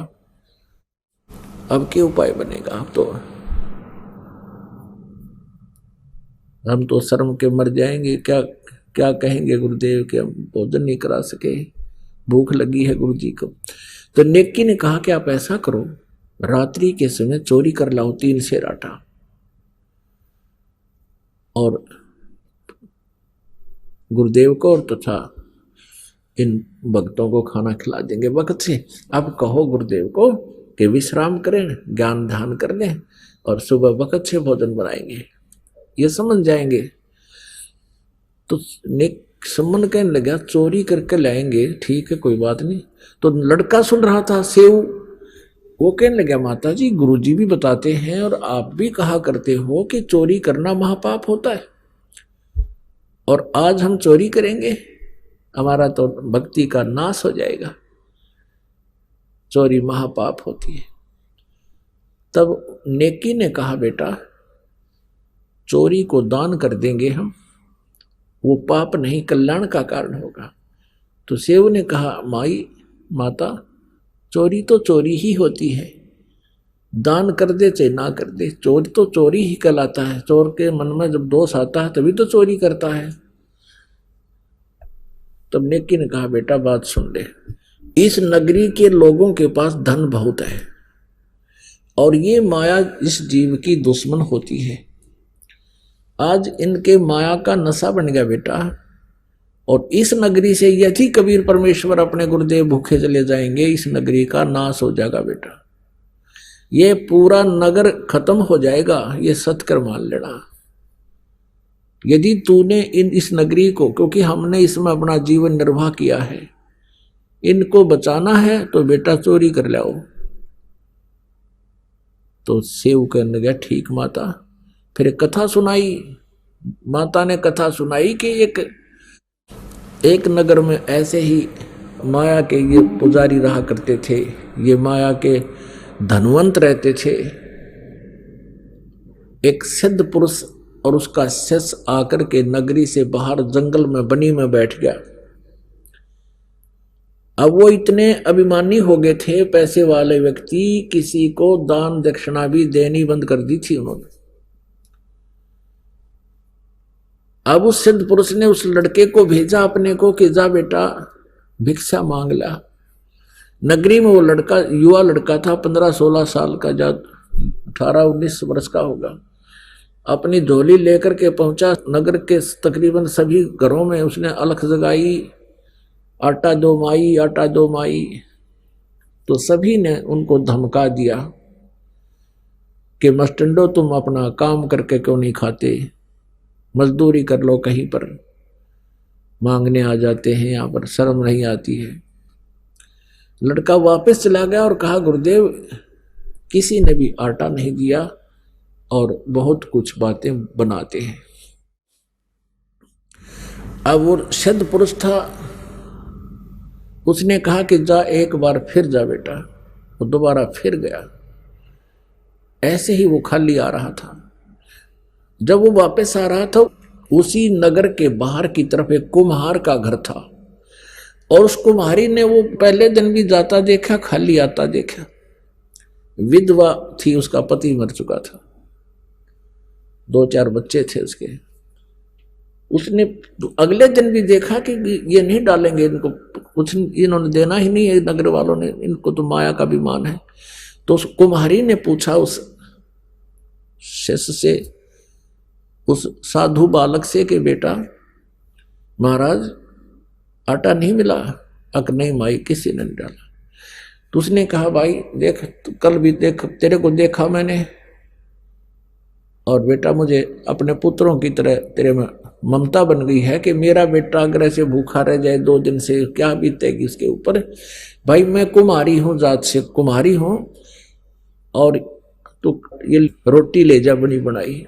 अब क्या उपाय बनेगा। अब हम तो शर्म के मर जाएंगे, क्या क्या कहेंगे गुरुदेव के हम भोजन नहीं करा सके, भूख लगी है गुरु जी को। तो नेकी ने कहा कि आप ऐसा करो, रात्रि के समय चोरी कर लाओ 3 सेर आटा और गुरुदेव को और तथा इन भक्तों को खाना खिला देंगे वक्त से। अब कहो गुरुदेव को कि विश्राम करें, ज्ञान ध्यान कर लें और सुबह वक्त से भोजन बनाएंगे, ये समझ जाएंगे। तो सम्मन कहने लगा चोरी करके लाएंगे, ठीक है कोई बात नहीं। तो लड़का सुन रहा था सेव, वो कहने लगा माता जी गुरुजी भी बताते हैं और आप भी कहा करते हो कि चोरी करना महापाप होता है, और आज हम चोरी करेंगे, हमारा तो भक्ति का नाश हो जाएगा, चोरी महापाप होती है। तब नेकी ने कहा बेटा चोरी को दान कर देंगे हम, वो पाप नहीं कल्याण का कारण होगा। तो सेव ने कहा माता चोरी तो चोरी ही होती है, दान कर दे चाहे ना कर दे, चोरी तो चोरी ही कहलाता है। चोर के मन में जब दोष आता है तभी तो चोरी करता है। तब नेकी ने कहा बेटा बात सुन ले, इस नगरी के लोगों के पास धन बहुत है और ये माया इस जीव की दुश्मन होती है। आज इनके माया का नशा बन गया बेटा, और इस नगरी से यदि कबीर परमेश्वर अपने गुरुदेव भूखे चले जाएंगे, इस नगरी का नाश हो जाएगा बेटा, ये पूरा नगर खत्म हो जाएगा, ये सत्कर मान लेना। यदि तूने इस नगरी को, क्योंकि हमने इसमें अपना जीवन निर्वाह किया है, इनको बचाना है तो बेटा चोरी कर लाओ। तो सेव कहने लगा ठीक माता। फिर कथा सुनाई, माता ने कथा सुनाई कि एक नगर में ऐसे ही माया के ये पुजारी रहा करते थे, ये माया के धनवंत रहते थे। एक सिद्ध पुरुष और उसका शिष्य आकर के नगरी से बाहर जंगल में बनी में बैठ गया। अब वो इतने अभिमानी हो गए थे पैसे वाले व्यक्ति, किसी को दान दक्षिणा भी देनी बंद कर दी थी उन्होंने। अब उस सिद्ध पुरुष ने उस लड़के को भेजा अपने को कि जा बेटा भिक्षा मांग ला। नगरी में वो लड़का युवा लड़का था, 15-16 साल का, जा 18-19 वर्ष का होगा। अपनी झोली लेकर के पहुंचा। नगर के तकरीबन सभी घरों में उसने अलख जगाई, आटा दो माई, आटा दो माई। तो सभी ने उनको धमका दिया कि मस्टंडो तुम अपना काम करके क्यों नहीं खाते, मजदूरी कर लो, कहीं पर मांगने आ जाते हैं, यहाँ पर शर्म नहीं आती है। लड़का वापस चला गया और कहा गुरुदेव किसी ने भी आटा नहीं दिया और बहुत कुछ बातें बनाते हैं। अब वो सिद्ध पुरुष था, उसने कहा कि जा एक बार फिर जा बेटा। वो दोबारा फिर गया। ऐसे ही वो खाली आ रहा था। जब वो वापस आ रहा था, उसी नगर के बाहर की तरफ एक कुम्हार का घर था, और उस कुम्हारी ने वो पहले दिन भी जाता देखा, खाली आता देखा। विधवा थी, उसका पति मर चुका था, 2-4 बच्चे थे उसके। उसने अगले दिन भी देखा कि ये नहीं डालेंगे इनको, कुछ इन्होंने देना ही नहीं है, नगर वालों ने, इनको तो माया का अभिमान है। तो उस कुम्हारी ने पूछा उस शिष्य से, उस साधु बालक से कि बेटा महाराज आटा नहीं मिला? अक नहीं माई, किसी ने नहीं डाला। तो उसने कहा भाई देख, कल भी देख, तेरे को देखा मैंने, और बेटा मुझे अपने पुत्रों की तरह तेरे में ममता बन गई है कि मेरा बेटा अगर ऐसे भूखा रह जाए 2 दिन से क्या बीतेगी उसके ऊपर। भाई मैं कुम्हारी हूं, जात से कुम्हारी हूं, और तू ये रोटी ले जा बनी बनाई,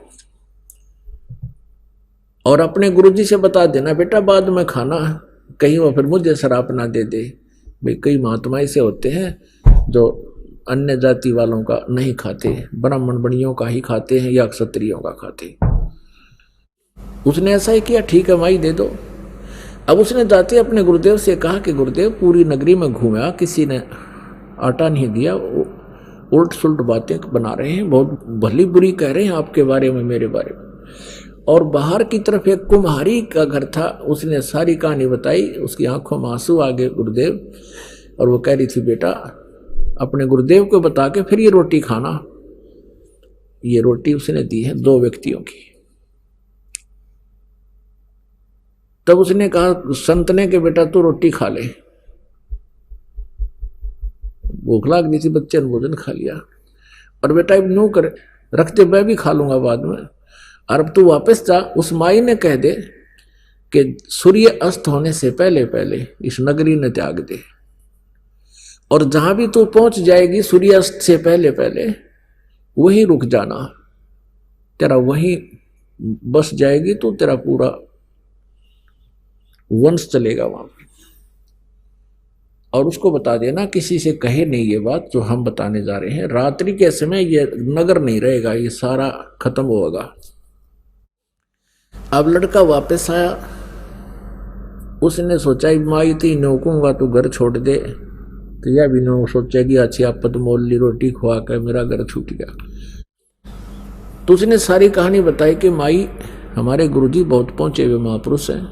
और अपने गुरुजी से बता देना बेटा बाद में खाना, कहीं वो फिर मुझे शराप ना दे दे। भाई कई महात्मा ऐसे होते हैं जो अन्य जाति वालों का नहीं खाते, ब्राह्मण बणियों का ही खाते हैं या क्षत्रियों का खाते। उसने ऐसा ही किया, ठीक है माई दे दो। अब उसने जाते अपने गुरुदेव से कहा कि गुरुदेव पूरी नगरी में घूमा, किसी ने आटा नहीं दिया, उल्ट सुल्ट बातें बना रहे हैं, बहुत भली बुरी कह रहे हैं आपके बारे में, मेरे बारे में। और बाहर की तरफ एक कुम्हारी का घर था, उसने सारी कहानी बताई, उसकी आंखों में आंसू आ गए गुरुदेव, और वो कह रही थी बेटा अपने गुरुदेव को बता के फिर ये रोटी खाना। ये रोटी उसने दी है 2 व्यक्तियों की। तब उसने कहा संत ने कि बेटा तू रोटी खा ले, भूख लाग गई थी, बच्चे ने भोजन खा लिया, और बेटा अब यूं कर रखते, मैं भी खा लूंगा बाद में, और अब तू वापस जा, उस माई ने कह दे कि सूर्य अस्त होने से पहले पहले इस नगरी ने त्याग दे, और जहां भी तू पहुंच जाएगी सूर्यास्त से पहले पहले वहीं रुक जाना, तेरा वहीं बस जाएगी तो तेरा पूरा वंश चलेगा वहां पर। और उसको बता देना किसी से कहे नहीं ये बात जो हम बताने जा रहे हैं, रात्रि के समय ये नगर नहीं रहेगा, ये सारा खत्म होगा। अब लड़का वापस आया, उसने सोचा माई थी नौकूंगा तू घर छोड़ दे, तो यह भी नो सोचेगी अच्छी आपत मोल ली रोटी खुआ कर मेरा घर छूट गया। तो उसने सारी कहानी बताई कि माई हमारे गुरुजी बहुत पहुंचे हुए महापुरुष हैं,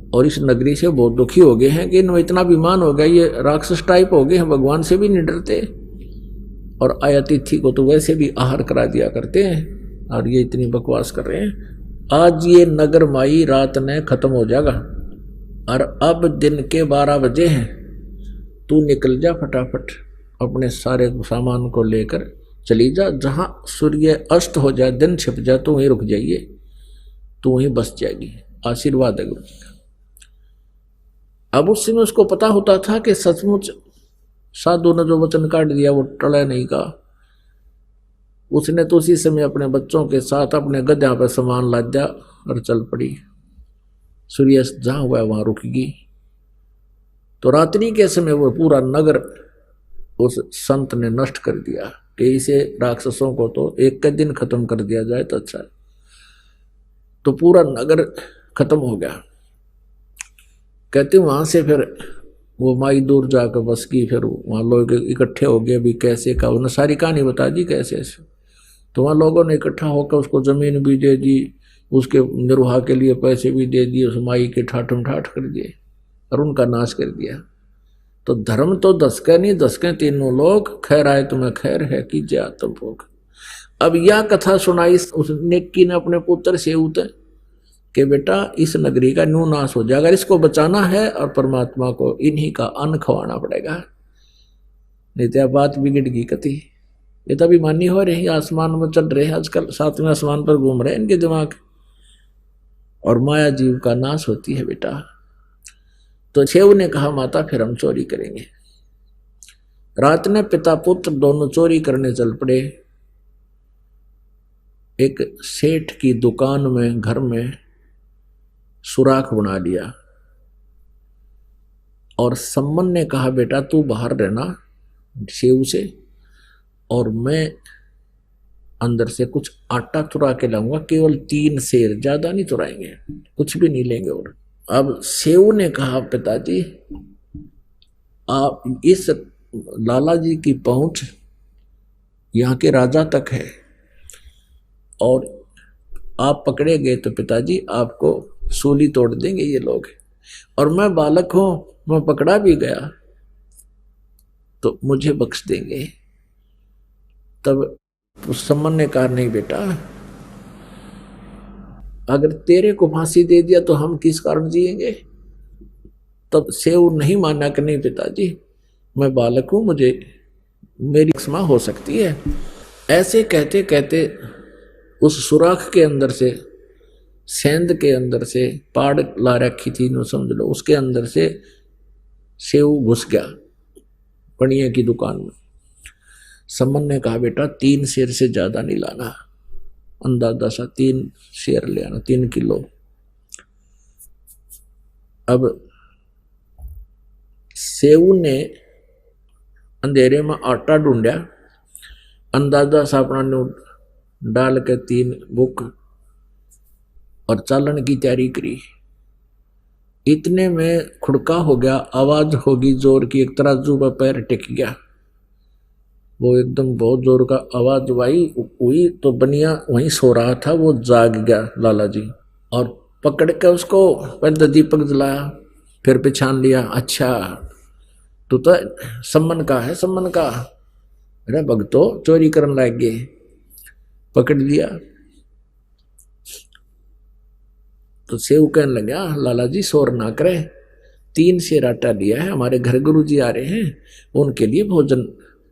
और इस नगरी से बहुत दुखी हो गए हैं कि इन्हों इतना अभिमान हो गया, ये राक्षस टाइप हो गए हैं, भगवान से भी नहीं डरते, और अतिथि को तो वैसे भी आहार करा दिया करते हैं, और ये इतनी बकवास कर रहे हैं। आज ये नगर माई रात ने खत्म हो जाएगा, और अब दिन के 12 बजे हैं, तू निकल जा फटाफट, अपने सारे सामान को लेकर चली जा, जहां सूर्य अस्त हो जाए, दिन छिप जाए तो वहीं रुक जाइए, तो वहीं बस जाएगी। आशीर्वाद है गुरु जी का। अब उस समय उसको पता होता था कि सचमुच साधु ने जो वचन काट दिया वो टला नहीं का। उसने तो उसी समय अपने बच्चों के साथ अपने गद्या पर सामान लाद दिया और चल पड़ी। सूर्य जहां हुआ वहां रुकेगी। तो रात्रि के समय वो पूरा नगर उस संत ने नष्ट कर दिया कि इसे राक्षसों को तो एक के दिन खत्म कर दिया जाए तो अच्छा है। तो पूरा नगर खत्म हो गया। कहते वहां से फिर वो माई दूर जाकर बस की, फिर वहां लोग इकट्ठे हो गए, भी कैसे का उन्होंने सारी कहानी बता दी कैसे ऐसे। तो वहां लोगों ने इकट्ठा होकर उसको जमीन भी दे दी, उसके निर्वाह के लिए पैसे भी दे दिए, उस माई के ठाठम ठाठ कर दिए और उनका नाश कर दिया। तो धर्म तो दसके नहीं, दसके तीनों लोग, खैर आए तुम्हें खैर है कीजिए आत्म भोग। अब यह कथा सुनाई उस नेकी ने अपने पुत्र से उतर कि बेटा इस नगरी का न्यू नाश हो जाएगा, इसको बचाना है और परमात्मा को इन्हीं का अन्न खवाना पड़ेगा, नहीं तो बात बिगड़गी कति। ये तो अभिमानी हो रहे हैं, आसमान में चल रहे हैं आजकल, 7वें आसमान पर घूम रहे हैं इनके दिमाग, और माया जीव का नाश होती है बेटा। तो शेव ने कहा माता फिर हम चोरी करेंगे। रात ने पिता पुत्र दोनों चोरी करने चल पड़े। एक सेठ की दुकान में घर में सुराख बना लिया, और सम्मन ने कहा बेटा तू बाहर रहना शेव से, और मैं अंदर से कुछ आटा चुरा के लाऊंगा, केवल 3 सेर, ज्यादा नहीं चुराएंगे, कुछ भी नहीं लेंगे। और अब शेव ने कहा पिताजी आप इस लाला जी की पहुंच यहाँ के राजा तक है, और आप पकड़े गए तो पिताजी आपको सूली तोड़ देंगे ये लोग, और मैं बालक हूं, मैं पकड़ा भी गया तो मुझे बख्श देंगे। तब उस सम्मन ने कहा नहीं बेटा, अगर तेरे को फांसी दे दिया तो हम किस कारण जिएंगे। तब सेऊ नहीं माना कि नहीं पिताजी, मैं बालक हूं, मुझे मेरी क्षमा हो सकती है। ऐसे कहते कहते उस सुराख के अंदर से, सेंध के अंदर से, पाड़ ला रखी थी नो समझ लो, उसके अंदर से सेऊ घुस गया पणिया की दुकान में। सम्मन ने कहा बेटा 3 शेर से ज्यादा नहीं लाना, अंदाजा सा 3 शेर ले आना, 3 किलो। अब सेऊ ने अंधेरे में आटा ढूंढा, अंदाजा सा अपना नोट डाल के 3 बुक और चालन की तैयारी करी। इतने में खुड़का हो गया, आवाज होगी जोर की, एक तराजू पर पैर टिक गया। वो एकदम बहुत जोर का आवाज हुई तो बनिया वहीं सो रहा था, वो जाग गया लाला जी, और पकड़ के उसको पहले दीपक जलाया, फिर पहचान लिया, अच्छा तू तो सम्मन का है, सम्मन का। अरे भगतो चोरी करने लग गए, पकड़ लिया। तो सेव कहने लगा लाला जी शोर ना करे, 3 शेर आटा दिया है, हमारे घर गुरु जी आ रहे हैं, उनके लिए भोजन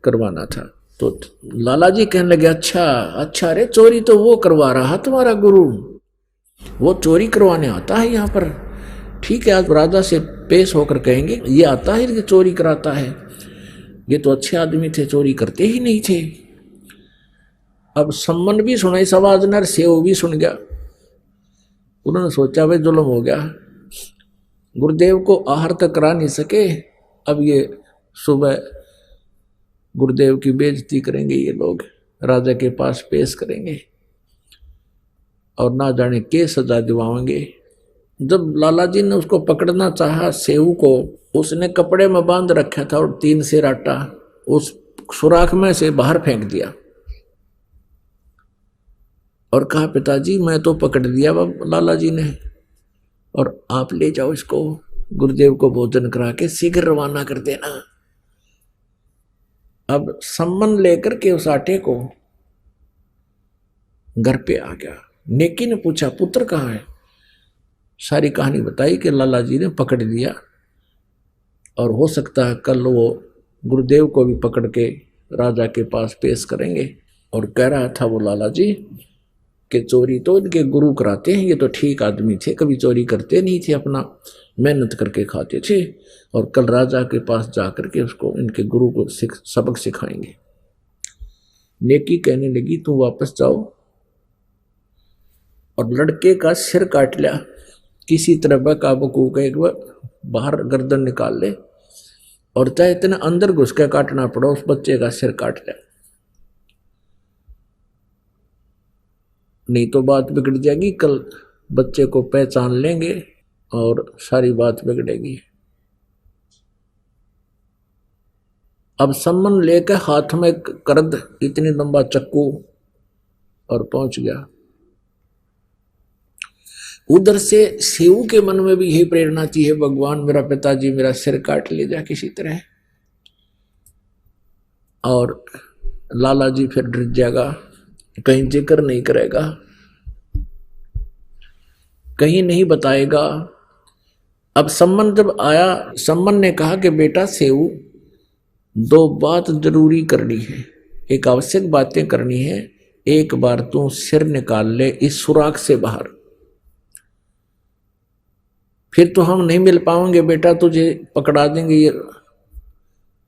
करवाना था। तो लाला जी कहने लगे अच्छा अच्छा, अरे चोरी तो वो करवा रहा तुम्हारा गुरु, वो चोरी करवाने आता है यहाँ पर, ठीक है आज राजा से पेश होकर कहेंगे ये आता है कि चोरी कराता है, ये तो अच्छे आदमी थे, चोरी करते ही नहीं थे। अब सम्मन भी सुना इस आवाज ने, सेव भी सुन गया। उन्होंने सोचा भाई जुल्म हो गया, गुरुदेव को आहार तक करा नहीं सके, अब ये सुबह गुरुदेव की बेइज्जती करेंगे, ये लोग राजा के पास पेश करेंगे और ना जाने के सजा दिवाएंगे। जब लाला जी ने उसको पकड़ना चाहा सेऊ को, उसने कपड़े में बांध रखा था और 3 शेर आटा उस सुराख में से बाहर फेंक दिया और कहा पिताजी मैं तो पकड़ दिया लाला जी ने, और आप ले जाओ इसको, गुरुदेव को भोजन करा के शीघ्र रवाना कर देना। अब सम्मन लेकर के उस आटे को घर पे आ गया। नेकी ने पूछा पुत्र कहाँ है, सारी कहानी बताई कि लाला जी ने पकड़ लिया और हो सकता है कल वो गुरुदेव को भी पकड़ के राजा के पास पेश करेंगे। और कह रहा था वो लाला जी कि चोरी तो इनके गुरु कराते हैं, ये तो ठीक आदमी थे, कभी चोरी करते नहीं थे, अपना मेहनत करके खाते थे, और कल राजा के पास जाकर के उसको इनके गुरु को सबक सिखाएंगे। नेकी कहने लगी तुम वापस जाओ और लड़के का सिर काट लिया, किसी तरह बकाबकू के बाहर गर्दन निकाल ले, और चाहे इतना अंदर घुस के काटना पड़ा उस बच्चे का सिर काट लिया, नहीं तो बात बिगड़ जाएगी, कल बच्चे को पहचान लेंगे और सारी बात बिगड़ेगी। अब सम्मन लेकर हाथ में करद इतनी लंबा चक्कू और पहुंच गया। उधर से शिव के मन में भी यही प्रेरणा थी, है भगवान मेरा पिताजी मेरा सिर काट ले जा किसी तरह, और लाला जी फिर डर जाएगा, कहीं जिक्र नहीं करेगा, कहीं नहीं बताएगा। अब सम्मन जब आया, सम्मन ने कहा कि बेटा सेऊ 2 बात जरूरी करनी है, एक आवश्यक बातें करनी है, एक बार तू सिर निकाल ले इस सुराख से बाहर, फिर तो हम नहीं मिल पाएंगे बेटा, तुझे पकड़ा देंगे ये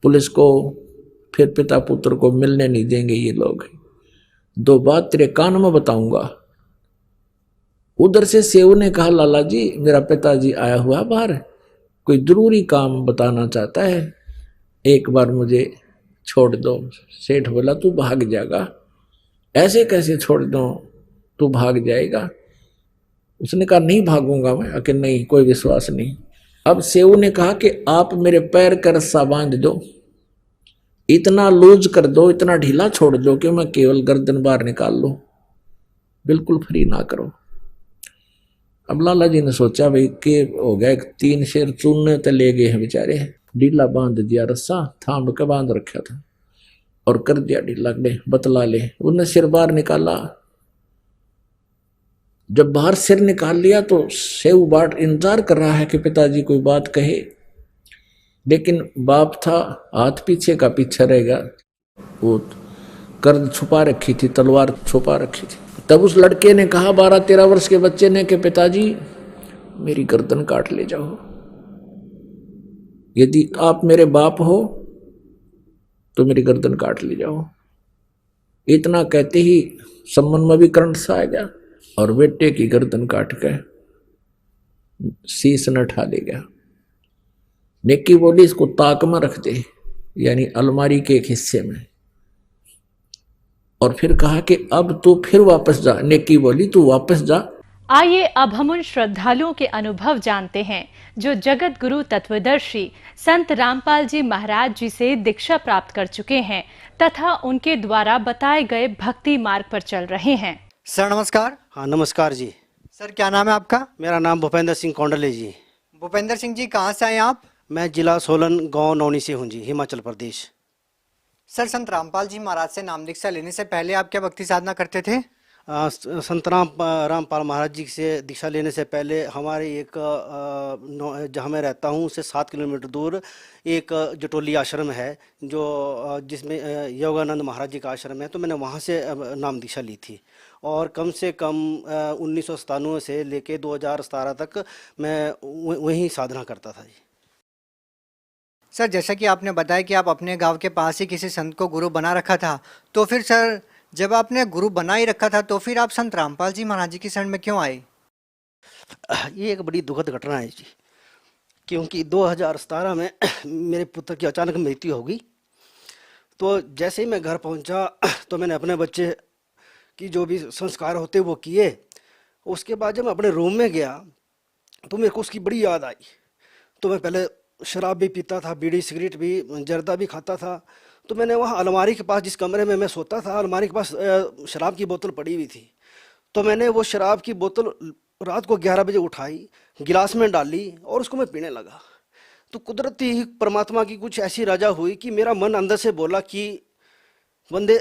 पुलिस को, फिर पिता पुत्र को मिलने नहीं देंगे ये लोग, 2 बात तेरे कान में बताऊंगा। उधर से सेऊ ने कहा लाला जी मेरा पिताजी आया हुआ बाहर, कोई जरूरी काम बताना चाहता है, एक बार मुझे छोड़ दो। सेठ बोला तू भाग जाएगा, ऐसे कैसे छोड़ दो, तू भाग जाएगा। उसने कहा नहीं भागूंगा मैं, कि नहीं कोई विश्वास नहीं। अब सेऊ ने कहा कि आप मेरे पैर का रस्सा बांध दो, इतना लूज कर दो, इतना ढीला छोड़ दो कि मैं केवल गर्दन बाहर निकाल लूं, बिल्कुल फ्री ना करो। अब लाला जी ने सोचा भाई के हो गया, 3 शेर चूनने तो ले गए हैं बेचारे, ढीला बांध दिया, रस्सा थाम के बांध रखा था और कर दिया ढीला, बतला ले। उन्हें सिर बाहर निकाला, जब बाहर सिर निकाल लिया तो सेव बाट इंतजार कर रहा है कि पिताजी कोई बात कहे, लेकिन बाप था हाथ पीछे का पीछे रहेगा, वो कर्द छुपा रखी थी, तलवार छुपा रखी थी। तब उस लड़के ने कहा 12-13 वर्ष के बच्चे ने कि पिताजी मेरी गर्दन काट ले जाओ, यदि आप मेरे बाप हो तो मेरी गर्दन काट ले जाओ। इतना कहते ही सम्मन में भी करंट सा आ गया और बेटे की गर्दन काट के शीश न ठा ले गया। नेकी बोली इसको ताक में रख दे, यानी अलमारी के एक हिस्से में, और फिर कहा कि अब तू फिर वापस जा। नेकी बोली तू वापस जा। आइए अब हम उन श्रद्धालुओं के अनुभव जानते हैं जो जगत गुरु तत्वदर्शी संत रामपाल जी महाराज जी से दीक्षा प्राप्त कर चुके हैं तथा उनके द्वारा बताए गए भक्ति मार्ग पर चल रहे हैं। सर नमस्कार। हाँ नमस्कार जी। सर क्या नाम है आपका? मेरा नाम भूपेंद्र सिंह कौंडले जी। भूपेंद्र सिंह जी कहाँ से आए आप? मैं जिला सोलन गांव नौनी से हूँ जी, हिमाचल प्रदेश। सर संत रामपाल जी महाराज से नाम दीक्षा लेने से पहले आप क्या भक्ति साधना करते थे? संत रामपाल महाराज जी से दीक्षा लेने से पहले हमारे एक जहाँ मैं रहता हूँ उससे 7 किलोमीटर दूर एक जटोली आश्रम है जो जिसमें योगानंद महाराज जी का आश्रम है, तो मैंने वहाँ से नाम दीक्षा ली थी और कम से कम 1997 से लेके 2017 तक मैं वहीं साधना करता था जी। सर जैसा कि आपने बताया कि आप अपने गांव के पास ही किसी संत को गुरु बना रखा था, तो फिर सर जब आपने गुरु बना ही रखा था तो फिर आप संत रामपाल जी महाराज जी की शरण में क्यों आए? ये एक बड़ी दुखद घटना है जी, क्योंकि 2017 में मेरे पुत्र की अचानक मृत्यु हो गई। तो जैसे ही मैं घर पहुंचा तो मैंने अपने बच्चे की जो भी संस्कार होते वो किए। उसके बाद जब मैं अपने रूम में गया तो मेरे को उसकी बड़ी याद आई। तो मैं पहले शराब भी पीता था, बीड़ी सिगरेट भी, जर्दा भी खाता था। तो मैंने वहाँ अलमारी के पास, जिस कमरे में मैं सोता था, अलमारी के पास शराब की बोतल पड़ी हुई थी। तो मैंने वो शराब की बोतल रात को 11 बजे उठाई, गिलास में डाली और उसको मैं पीने लगा। तो कुदरती ही परमात्मा की कुछ ऐसी रजा हुई कि मेरा मन अंदर से बोला कि बंदे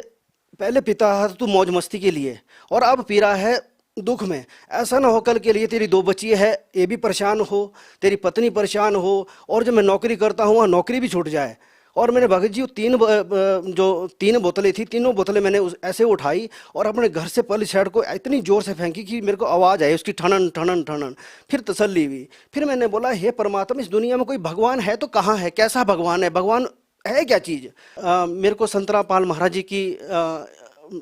पहले पीता था तू मौज मस्ती के लिए और अब पी रहा है दुख में। ऐसा ना हो कल के लिए तेरी 2 बच्ची है ये भी परेशान हो, तेरी पत्नी परेशान हो, और जब मैं नौकरी करता हूँ वहाँ नौकरी भी छूट जाए। और मैंने भगत जी 3 बोतलें थी, तीनों बोतलें मैंने ऐसे उठाई और अपने घर से पहली साइड को इतनी ज़ोर से फेंकी कि मेरे को आवाज़ आई उसकी, ठनन ठनन ठनन। फिर तसल्ली हुई। फिर मैंने बोला हे परमात्मा, इस दुनिया में कोई भगवान है तो कहाँ है, कैसा भगवान है, भगवान है क्या चीज़? मेरे को संत रामपाल महाराज जी की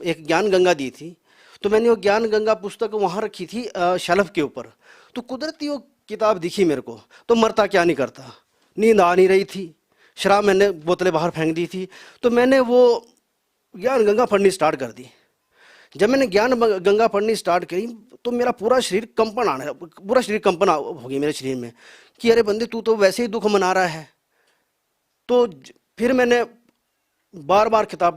एक ज्ञान गंगा दी थी, तो मैंने वो ज्ञान गंगा पुस्तक वहाँ रखी थी शेल्फ के ऊपर। तो कुदरती वो किताब दिखी मेरे को, तो मरता क्या नहीं करता, नींद आ नहीं रही थी, शराब मैंने बोतलें बाहर फेंक दी थी। तो मैंने वो ज्ञान गंगा पढ़नी स्टार्ट कर दी। जब मैंने ज्ञान गंगा पढ़नी स्टार्ट करी तो मेरा पूरा शरीर कंपन आने, पूरा शरीर कंपन हो गई मेरे शरीर में कि अरे बंदे तू तो वैसे ही दुख मना रहा है। तो फिर मैंने बार बार किताब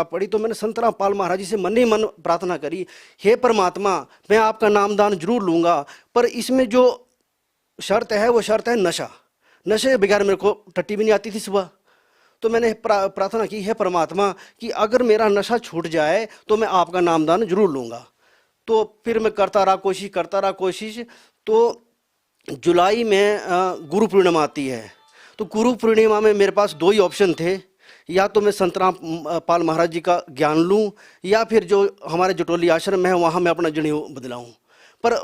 पढ़ी। तो मैंने संत रामपाल महाराज जी से मन ही मन प्रार्थना करी, हे परमात्मा मैं आपका नामदान जरूर लूँगा, पर इसमें जो शर्त है वो शर्त है नशा। नशे के बगैर मेरे को टट्टी भी नहीं आती थी सुबह। तो मैंने प्रार्थना की, है परमात्मा कि अगर मेरा नशा छूट जाए तो मैं आपका नामदान जरूर लूँगा। तो फिर मैं करता रहा कोशिश। तो जुलाई में गुरु पूर्णिमा आती है। तो गुरु पूर्णिमा में मेरे पास 2 ही ऑप्शन थे, या तो मैं संत रामपाल महाराज जी का ज्ञान लूँ या फिर जो हमारे जटोली आश्रम है वहाँ मैं अपना जनेऊ बदलाऊँ। पर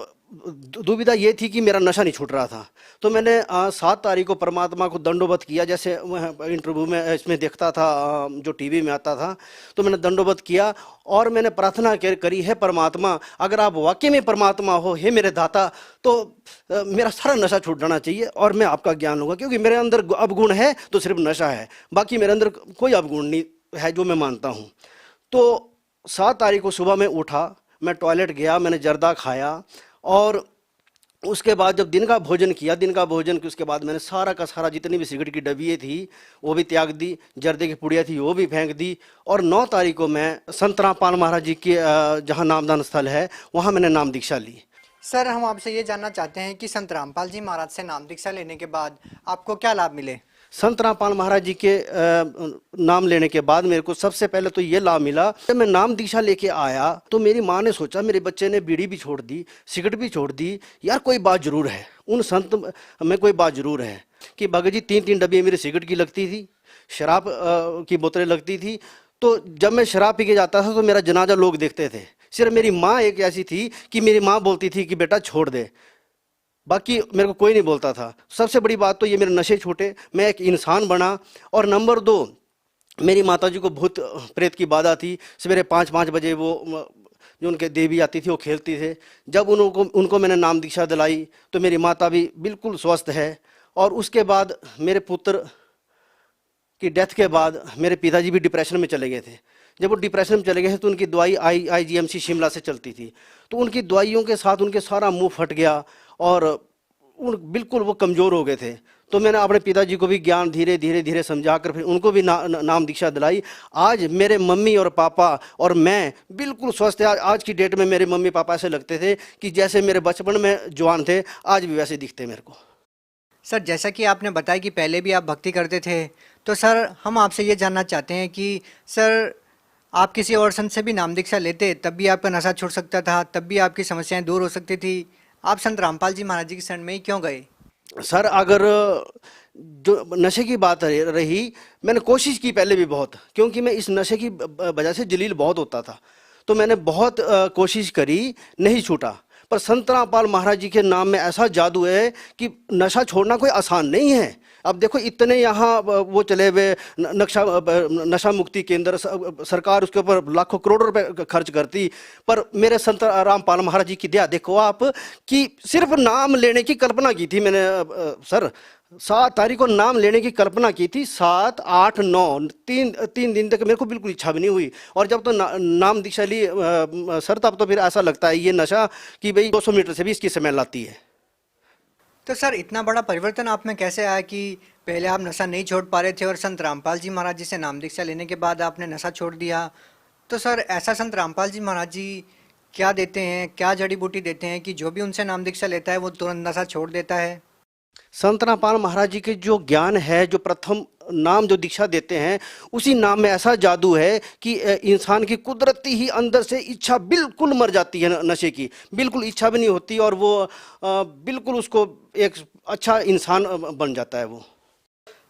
दुविधा ये थी कि मेरा नशा नहीं छूट रहा था। तो मैंने 7 तारीख को परमात्मा को दंडोवत किया, जैसे इंटरव्यू में इसमें देखता था जो टीवी में आता था। तो मैंने दंडोवत किया और मैंने प्रार्थना करी, है परमात्मा अगर आप वाकई में परमात्मा हो, हे मेरे दाता, तो मेरा सारा नशा छूट जाना चाहिए और मैं आपका ज्ञान लूँगा, क्योंकि मेरे अंदर अवगुण है तो सिर्फ नशा है, बाकी मेरे अंदर कोई अवगुण नहीं है जो मैं मानता हूँ। तो 7 तारीख को सुबह में उठा, मैं टॉयलेट गया, मैंने जर्दा खाया और उसके बाद जब दिन का भोजन किया, उसके बाद मैंने सारा का सारा जितनी भी सिगरेट की डबियाँ थी वो भी त्याग दी, जर्दे की पुड़िया थी वो भी फेंक दी। और 9 तारीख को मैं संत रामपाल महाराज जी के जहाँ नामदान स्थल है वहाँ मैंने नाम दीक्षा ली। सर हम आपसे ये जानना चाहते हैं कि संत रामपाल जी महाराज से नाम दीक्षा लेने के बाद आपको क्या लाभ मिले? संत रामपाल महाराज जी के नाम लेने के बाद मेरे को सबसे पहले तो ये लाभ मिला। जब मैं नाम दीक्षा लेके आया तो मेरी माँ ने सोचा मेरे बच्चे ने बीड़ी भी छोड़ दी, सिगरेट भी छोड़ दी, यार कोई बात जरूर है, उन संत में कोई बात जरूर है। कि भगत जी 3-3 डब्बी मेरी सिगरेट की लगती थी, शराब की बोतलें लगती थी। तो जब मैं शराब पी के जाता था तो मेरा जनाजा लोग देखते थे। सिर्फ मेरी माँ एक ऐसी थी कि मेरी माँ बोलती थी कि बेटा छोड़ दे, बाकी मेरे को कोई नहीं बोलता था। सबसे बड़ी बात तो ये मेरे नशे छूटे, मैं एक इंसान बना। और नंबर 2, मेरी माताजी को भूत प्रेत की बाधा थी। सवेरे 5-5 बजे वो जो उनके देवी आती थी वो खेलती थे। जब उनको मैंने नाम दीक्षा दिलाई तो मेरी माता भी बिल्कुल स्वस्थ है। और उसके बाद मेरे पुत्र की डेथ के बाद मेरे पिताजी भी डिप्रेशन में चले गए थे। जब वो डिप्रेशन में चले गए तो उनकी दवाई IGMC शिमला से चलती थी। तो उनकी दवाइयों के साथ उनके सारा मुंह फट गया और बिल्कुल वो कमज़ोर हो गए थे। तो मैंने अपने पिताजी को भी ज्ञान धीरे धीरे समझा कर फिर उनको भी नाम दीक्षा दिलाई। आज मेरे मम्मी और पापा और मैं बिल्कुल स्वस्थ है। आज की डेट में मेरे मम्मी पापा ऐसे लगते थे कि जैसे मेरे बचपन में जवान थे, आज भी वैसे दिखते मेरे को। सर जैसा कि आपने बताया कि पहले भी आप भक्ति करते थे, तो सर हम आपसे ये जानना चाहते हैं कि सर आप किसी और संत से भी नाम दीक्षा लेते तब भी आपका नशा छूट सकता था, तब भी आपकी समस्याएं दूर हो सकती थी, आप संत रामपाल जी महाराज जी की शरण में ही क्यों गए? सर अगर जो नशे की बात रही, मैंने कोशिश की पहले भी बहुत, क्योंकि मैं इस नशे की वजह से जलील बहुत होता था। तो मैंने बहुत कोशिश करी, नहीं छूटा। पर संत रामपाल महाराज जी के नाम में ऐसा जादू है कि नशा छोड़ना कोई आसान नहीं है। अब देखो इतने यहाँ वो चले हुए नशा मुक्ति केंद्र, सरकार उसके ऊपर लाखों करोड़ों रुपए खर्च करती, पर मेरे संत रामपाल महाराज जी की दया देखो आप कि सिर्फ नाम लेने की कल्पना की थी मैंने। सर 7 तारीख को नाम लेने की कल्पना की थी, 7, 8, 9 तीन दिन तक मेरे को बिल्कुल इच्छा भी नहीं हुई। और जब तो नाम दीक्षा ली सर, तब तो फिर ऐसा लगता है ये नशा कि भाई 200 मीटर से भी इसकी स्मेल आती है। तो सर इतना बड़ा परिवर्तन आप में कैसे आया कि पहले आप नशा नहीं छोड़ पा रहे थे और संत रामपाल जी महाराज जी से नाम दीक्षा लेने के बाद आपने नशा छोड़ दिया? तो सर ऐसा संत रामपाल जी महाराज जी क्या देते हैं, क्या जड़ी बूटी देते हैं कि जो भी उनसे नाम दीक्षा लेता है वो तुरंत नशा छोड़ देता है? संत रामपाल महाराज जी के जो ज्ञान है, जो प्रथम नाम जो दीक्षा देते हैं, उसी नाम में ऐसा जादू है कि इंसान की कुदरती ही अंदर से इच्छा बिल्कुल मर जाती है। नशे की बिल्कुल इच्छा भी नहीं होती और वो बिल्कुल उसको एक अच्छा इंसान बन जाता है वो।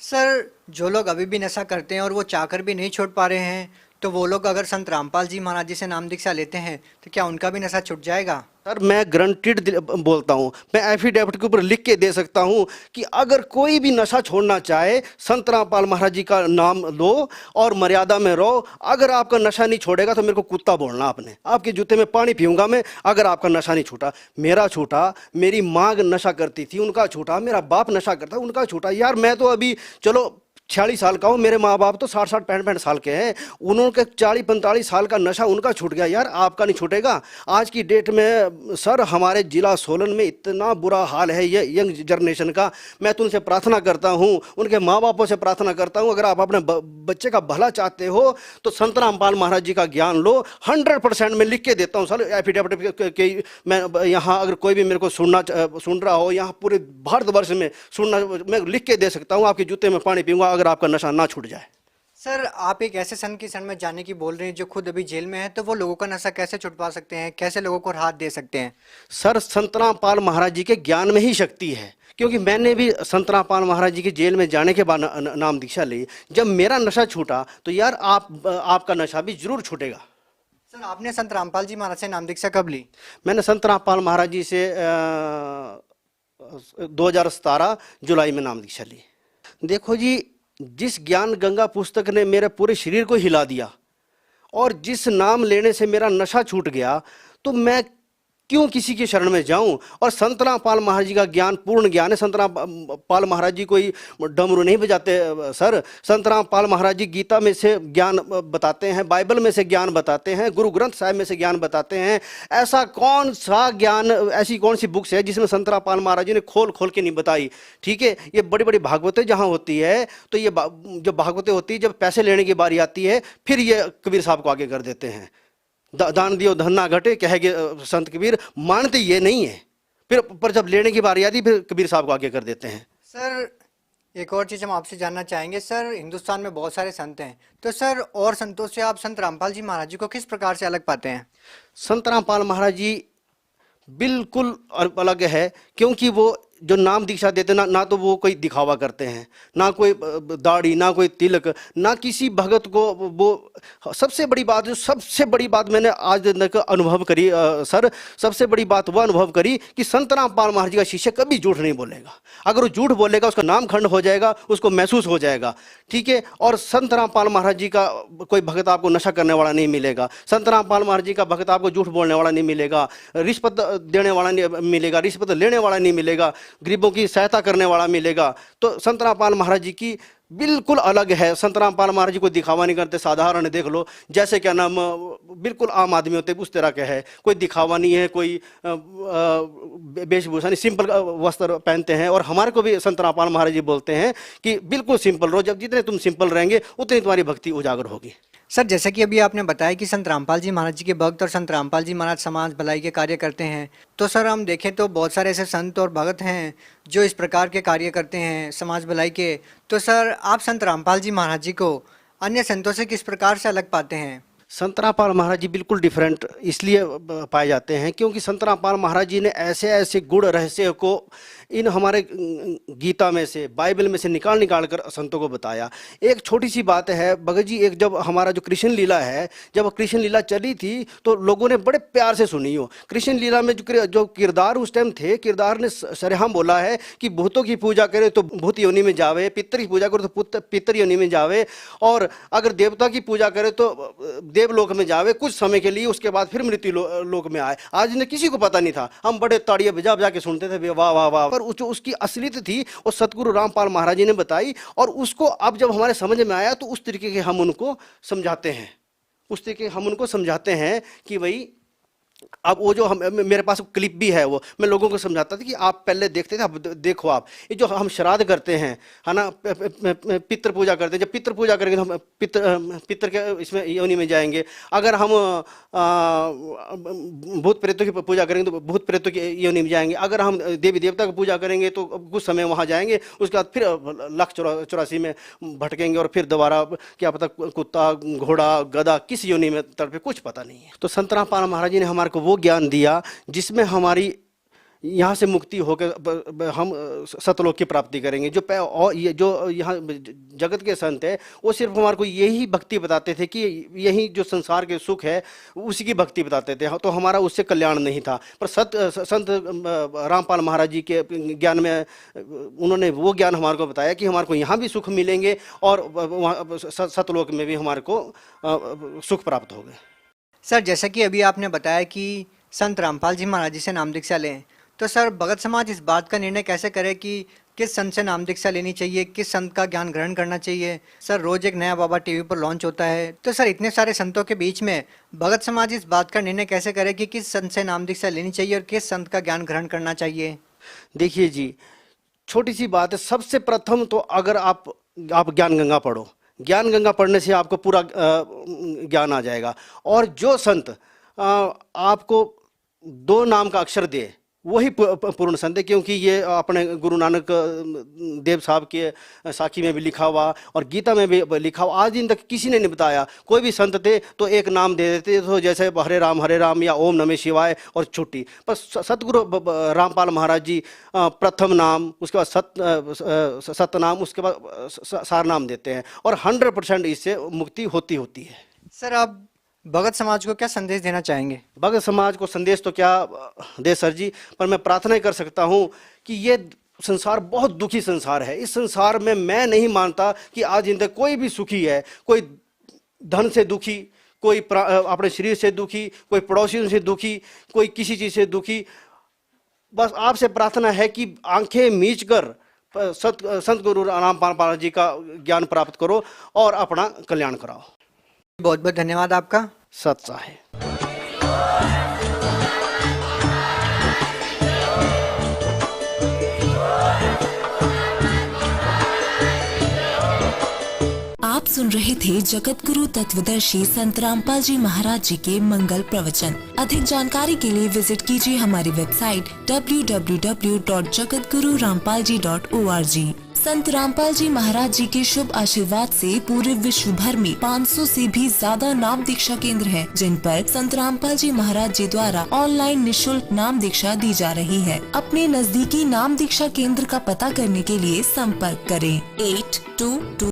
सर जो लोग अभी भी नशा करते हैं और वो चाहकर भी नहीं छोड़ पा रहे हैं, तो वो लोग अगर संत रामपाल जी महाराज जी से नाम दीक्षा लेते हैं तो क्या उनका भी नशा छूट जाएगा? सर मैं गारंटीड बोलता हूँ, मैं एफिडेविट के ऊपर लिख के दे सकता हूँ कि अगर कोई भी नशा छोड़ना चाहे, संत रामपाल महाराज जी का नाम लो और मर्यादा में रहो। अगर आपका नशा नहीं छोड़ेगा तो मेरे को कुत्ता बोलना, आपने आपके जूते में पानी पीऊंगा मैं, अगर आपका नशा नहीं छूटा। मेरा छूटा, मेरी माँ नशा करती थी, उनका छूटा, मेरा बाप नशा करता, उनका छूटा। यार मैं तो अभी चलो 46 साल का हूँ, मेरे माँ बाप तो 60-60, 65 साल के हैं, उन्होंने 40-45 साल का नशा उनका छूट गया। यार आपका नहीं छूटेगा। आज की डेट में सर हमारे जिला सोलन में इतना बुरा हाल है ये यंग जनरेशन का। मैं तो उनसे प्रार्थना करता हूँ, उनके माँ बापों से प्रार्थना करता हूँ, अगर आप अपने बच्चे का भला चाहते हो तो संत रामपाल महाराज जी का ज्ञान लो। 100% मैं लिख के देता हूँ सर एफिडेविट के। मैं यहाँ अगर कोई भी मेरे को सुन रहा हो, यहाँ पूरे भारतवर्ष में सुनना, मैं लिख के दे सकता हूँ, आपके जूते में पानी पीऊंगा अगर आपका नशा ना छूट जाए। सर आप एक ऐसे संत की शरण में जाने की बोल रहे हैं जो खुद अभी जेल में है, तो वो लोगों का नशा कैसे छुड़वा सकते हैं, कैसे लोगों को राहत दे सकते हैं? सर संत रामपाल महाराज जी के ज्ञान में ही शक्ति है, क्योंकि मैंने भी संत रामपाल महाराज जी के जेल में जाने के बाद नाम दीक्षा ली। जब मेरा नशा छूटा तो यार आपका नशा भी जरूर छूटेगा। सर आपने संत रामपाल जी महाराज से नाम दीक्षा कब ली? मैंने संत रामपाल महाराज जी से 2017 जुलाई में नाम दीक्षा ली। देखो जी, जिस ज्ञान गंगा पुस्तक ने मेरे पूरे शरीर को हिला दिया और जिस नाम लेने से मेरा नशा छूट गया, तो मैं क्यों किसी की शरण में जाऊं? और संत रामपाल महाराज जी का ज्ञान पूर्ण ज्ञान है। संत रामपाल महाराज जी कोई डमरू नहीं बजाते सर। संत रामपाल महाराज जी गीता में से ज्ञान बताते हैं, बाइबल में से ज्ञान बताते हैं, गुरु ग्रंथ साहिब में से ज्ञान बताते हैं। ऐसा कौन सा ज्ञान, ऐसी कौन सी बुक्स है जिसमें संत रामपाल महाराज जी ने खोल के नहीं बताई? ठीक है, ये बड़ी बड़ी भागवतें जहाँ होती है, तो ये जब भागवतें होती है, जब पैसे लेने की बारी आती है, फिर ये कबीर साहब को आगे कर देते हैं। दान दियो धन ना घटे कहेंगे संत कबीर, मानते ये नहीं है। फिर पर जब लेने की बारी आती फिर कबीर साहब को आगे कर देते हैं। सर एक और चीज़ हम आपसे जानना चाहेंगे सर, हिंदुस्तान में बहुत सारे संत हैं, तो सर और संतों से आप संत रामपाल जी महाराज जी को किस प्रकार से अलग पाते हैं? संत रामपाल महाराज जी बिल्कुल अलग है, क्योंकि वो जो नाम दीक्षा देते ना, ना तो वो कोई दिखावा करते हैं, ना कोई दाढ़ी, ना कोई तिलक, ना किसी भगत को वो। सबसे बड़ी बात, जो सबसे बड़ी बात मैंने आज तक अनुभव करी सर, सबसे बड़ी बात वो अनुभव करी कि संत रामपाल महाराज जी का शिष्य कभी झूठ नहीं बोलेगा। अगर वो झूठ बोलेगा उसका नाम खंड हो जाएगा, उसको महसूस हो जाएगा, ठीक है। और संत रामपाल महाराज जी का कोई भगत आपको नशा करने वाला नहीं मिलेगा, संत रामपाल महाराज जी का भगत आपको झूठ बोलने वाला नहीं मिलेगा, रिश्वत देने वाला नहीं मिलेगा, रिश्वत लेने वाला नहीं मिलेगा, गरीबों की सहायता करने वाला मिलेगा। तो संत रामपाल महाराज जी की बिल्कुल अलग है। संत रामपाल महाराज जी को दिखावा नहीं करते, साधारण देख लो, जैसे क्या नाम बिल्कुल आम आदमी होते उस तरह के है, कोई दिखावा नहीं है, कोई वेशभूषा नहीं, सिंपल वस्त्र पहनते हैं। और हमारे को भी संत रामपाल महाराज जी बोलते हैं कि बिल्कुल सिंपल रहो, जब जितने तुम सिंपल रहेंगे उतनी तुम्हारी भक्ति उजागर होगी। सर जैसे कि अभी आपने बताया कि संत रामपाल जी महाराज जी के भक्त और संत रामपाल जी महाराज समाज भलाई के कार्य करते हैं, तो सर हम देखें तो बहुत सारे ऐसे संत और भगत हैं जो इस प्रकार के कार्य करते हैं समाज भलाई के। तो सर आप संत रामपाल जी महाराज जी को अन्य संतों से किस प्रकार से अलग पाते हैं? संत रामपाल महाराज जी बिल्कुल डिफरेंट इसलिए पाए जाते हैं क्योंकि संत रामपाल महाराज जी ने ऐसे ऐसे गुण रहस्य को इन हमारे गीता में से, बाइबल में से निकाल कर संतों को बताया। एक छोटी सी बात है भगत जी, एक जब हमारा जो कृष्ण लीला है, जब कृष्ण लीला चली थी तो लोगों ने बड़े प्यार से सुनी हो। कृष्ण लीला में जो किरदार उस टाइम थे, किरदार ने सरेआम बोला है कि भूतों की पूजा करे तो भूत योनि में जावे, पितर की पूजा करे तो पितर योनि में जावे, और अगर देवता की पूजा करे तो देवलोक में जावे कुछ समय के लिए, उसके बाद फिर मृत्यु लोक में आए। आज ने किसी को पता नहीं था, हम बड़े ताड़ियां बजा बजा के सुनते थे, वाह वाह वाह। पर जो उसकी असलियत थी वो सतगुरु रामपाल महाराज जी ने बताई, और उसको अब जब हमारे समझ में आया तो उस तरीके के हम उनको समझाते हैं, उस तरीके हम उनको समझाते हैं कि भाई अब वो जो हम, मेरे पास क्लिप भी है, वो मैं लोगों को समझाता था कि आप पहले देखते थे, अब देखो आप ये जो हम श्राद्ध करते हैं, है ना, पितृ पूजा करते हैं, जब पितृ पूजा करेंगे तो हम पितृ के इसमें योनि में जाएंगे। अगर हम भूत प्रेतों की पूजा करेंगे तो भूत प्रेतों की योनि में जाएंगे। अगर हम देवी देवता की पूजा करेंगे तो कुछ समय वहाँ जाएंगे, उसके बाद फिर 1,84 में भटकेंगे, और फिर दोबारा क्या पता कुत्ता, घोड़ा, गधा किस योनि में तड़पे, कुछ पता नहीं है। तो संत रामपाल महाराज जी ने हमारे को वो ज्ञान दिया जिसमें हमारी यहाँ से मुक्ति होकर हम सतलोक की प्राप्ति करेंगे। और ये जो यहाँ जगत के संत है वो सिर्फ हमारे को यही भक्ति बताते थे कि यही जो संसार के सुख है उसी की भक्ति बताते थे, तो हमारा उससे कल्याण नहीं था। पर संत रामपाल महाराज जी के ज्ञान में उन्होंने वो ज्ञान हमारे को बताया कि हमारे को यहाँ भी सुख मिलेंगे और वहाँ सतलोक में भी हमारे को सुख प्राप्त होगा। सर जैसा कि अभी आपने बताया कि संत रामपाल जी महाराज जी से नाम दीक्षा लें, तो सर भगत समाज इस बात का निर्णय कैसे करे कि किस संत से नाम दीक्षा लेनी चाहिए, किस संत का ज्ञान ग्रहण करना चाहिए? सर रोज एक नया बाबा टीवी पर लॉन्च होता है, तो सर इतने सारे संतों के बीच में भगत समाज इस बात का निर्णय कैसे करे कि किस संत से नाम दीक्षा लेनी चाहिए और किस संत का ज्ञान ग्रहण करना चाहिए? देखिए जी, छोटी सी बात है। सबसे प्रथम तो अगर आप ज्ञान गंगा पढ़ो, ज्ञान गंगा पढ़ने से आपको पूरा ज्ञान आ जाएगा। और जो संत आपको 2 नाम का अक्षर दे वही पूर्ण संत है, क्योंकि ये अपने गुरु नानक देव साहब के साखी में भी लिखा हुआ और गीता में भी लिखा हुआ। आज दिन तक किसी ने नहीं बताया। कोई भी संत थे तो एक नाम दे देते, तो जैसे हरे राम या ओम नमः शिवाय और छुट्टी। पर सतगुरु रामपाल महाराज जी प्रथम नाम, उसके बाद सत नाम, उसके बाद सार नाम देते हैं, और 100% इससे मुक्ति होती है। सर आप भगत समाज को क्या संदेश देना चाहेंगे? भगत समाज को संदेश तो क्या दे सर जी, पर मैं प्रार्थना कर सकता हूँ कि ये संसार बहुत दुखी संसार है। इस संसार में मैं नहीं मानता कि आज इन तक कोई भी सुखी है। कोई धन से दुखी, कोई अपने शरीर से दुखी, कोई पड़ोसियों से दुखी, कोई किसी चीज़ से दुखी। बस आपसे प्रार्थना है कि आंखें मीच कर संत गुरु रामपाल जी का ज्ञान प्राप्त करो और अपना कल्याण कराओ। बहुत बहुत धन्यवाद आपका। सत साहेब। आप सुन रहे थे जगत गुरु तत्वदर्शी संत रामपाल जी महाराज जी के मंगल प्रवचन। अधिक जानकारी के लिए विजिट कीजिए हमारी वेबसाइट www.jagatgururampalji.org। संत रामपाल जी महाराज जी के शुभ आशीर्वाद से पूरे विश्व भर में 500 से भी ज्यादा नाम दीक्षा केंद्र हैं, जिन पर संत रामपाल जी महाराज जी द्वारा ऑनलाइन निशुल्क नाम दीक्षा दी जा रही है। अपने नजदीकी नाम दीक्षा केंद्र का पता करने के लिए संपर्क करें 8222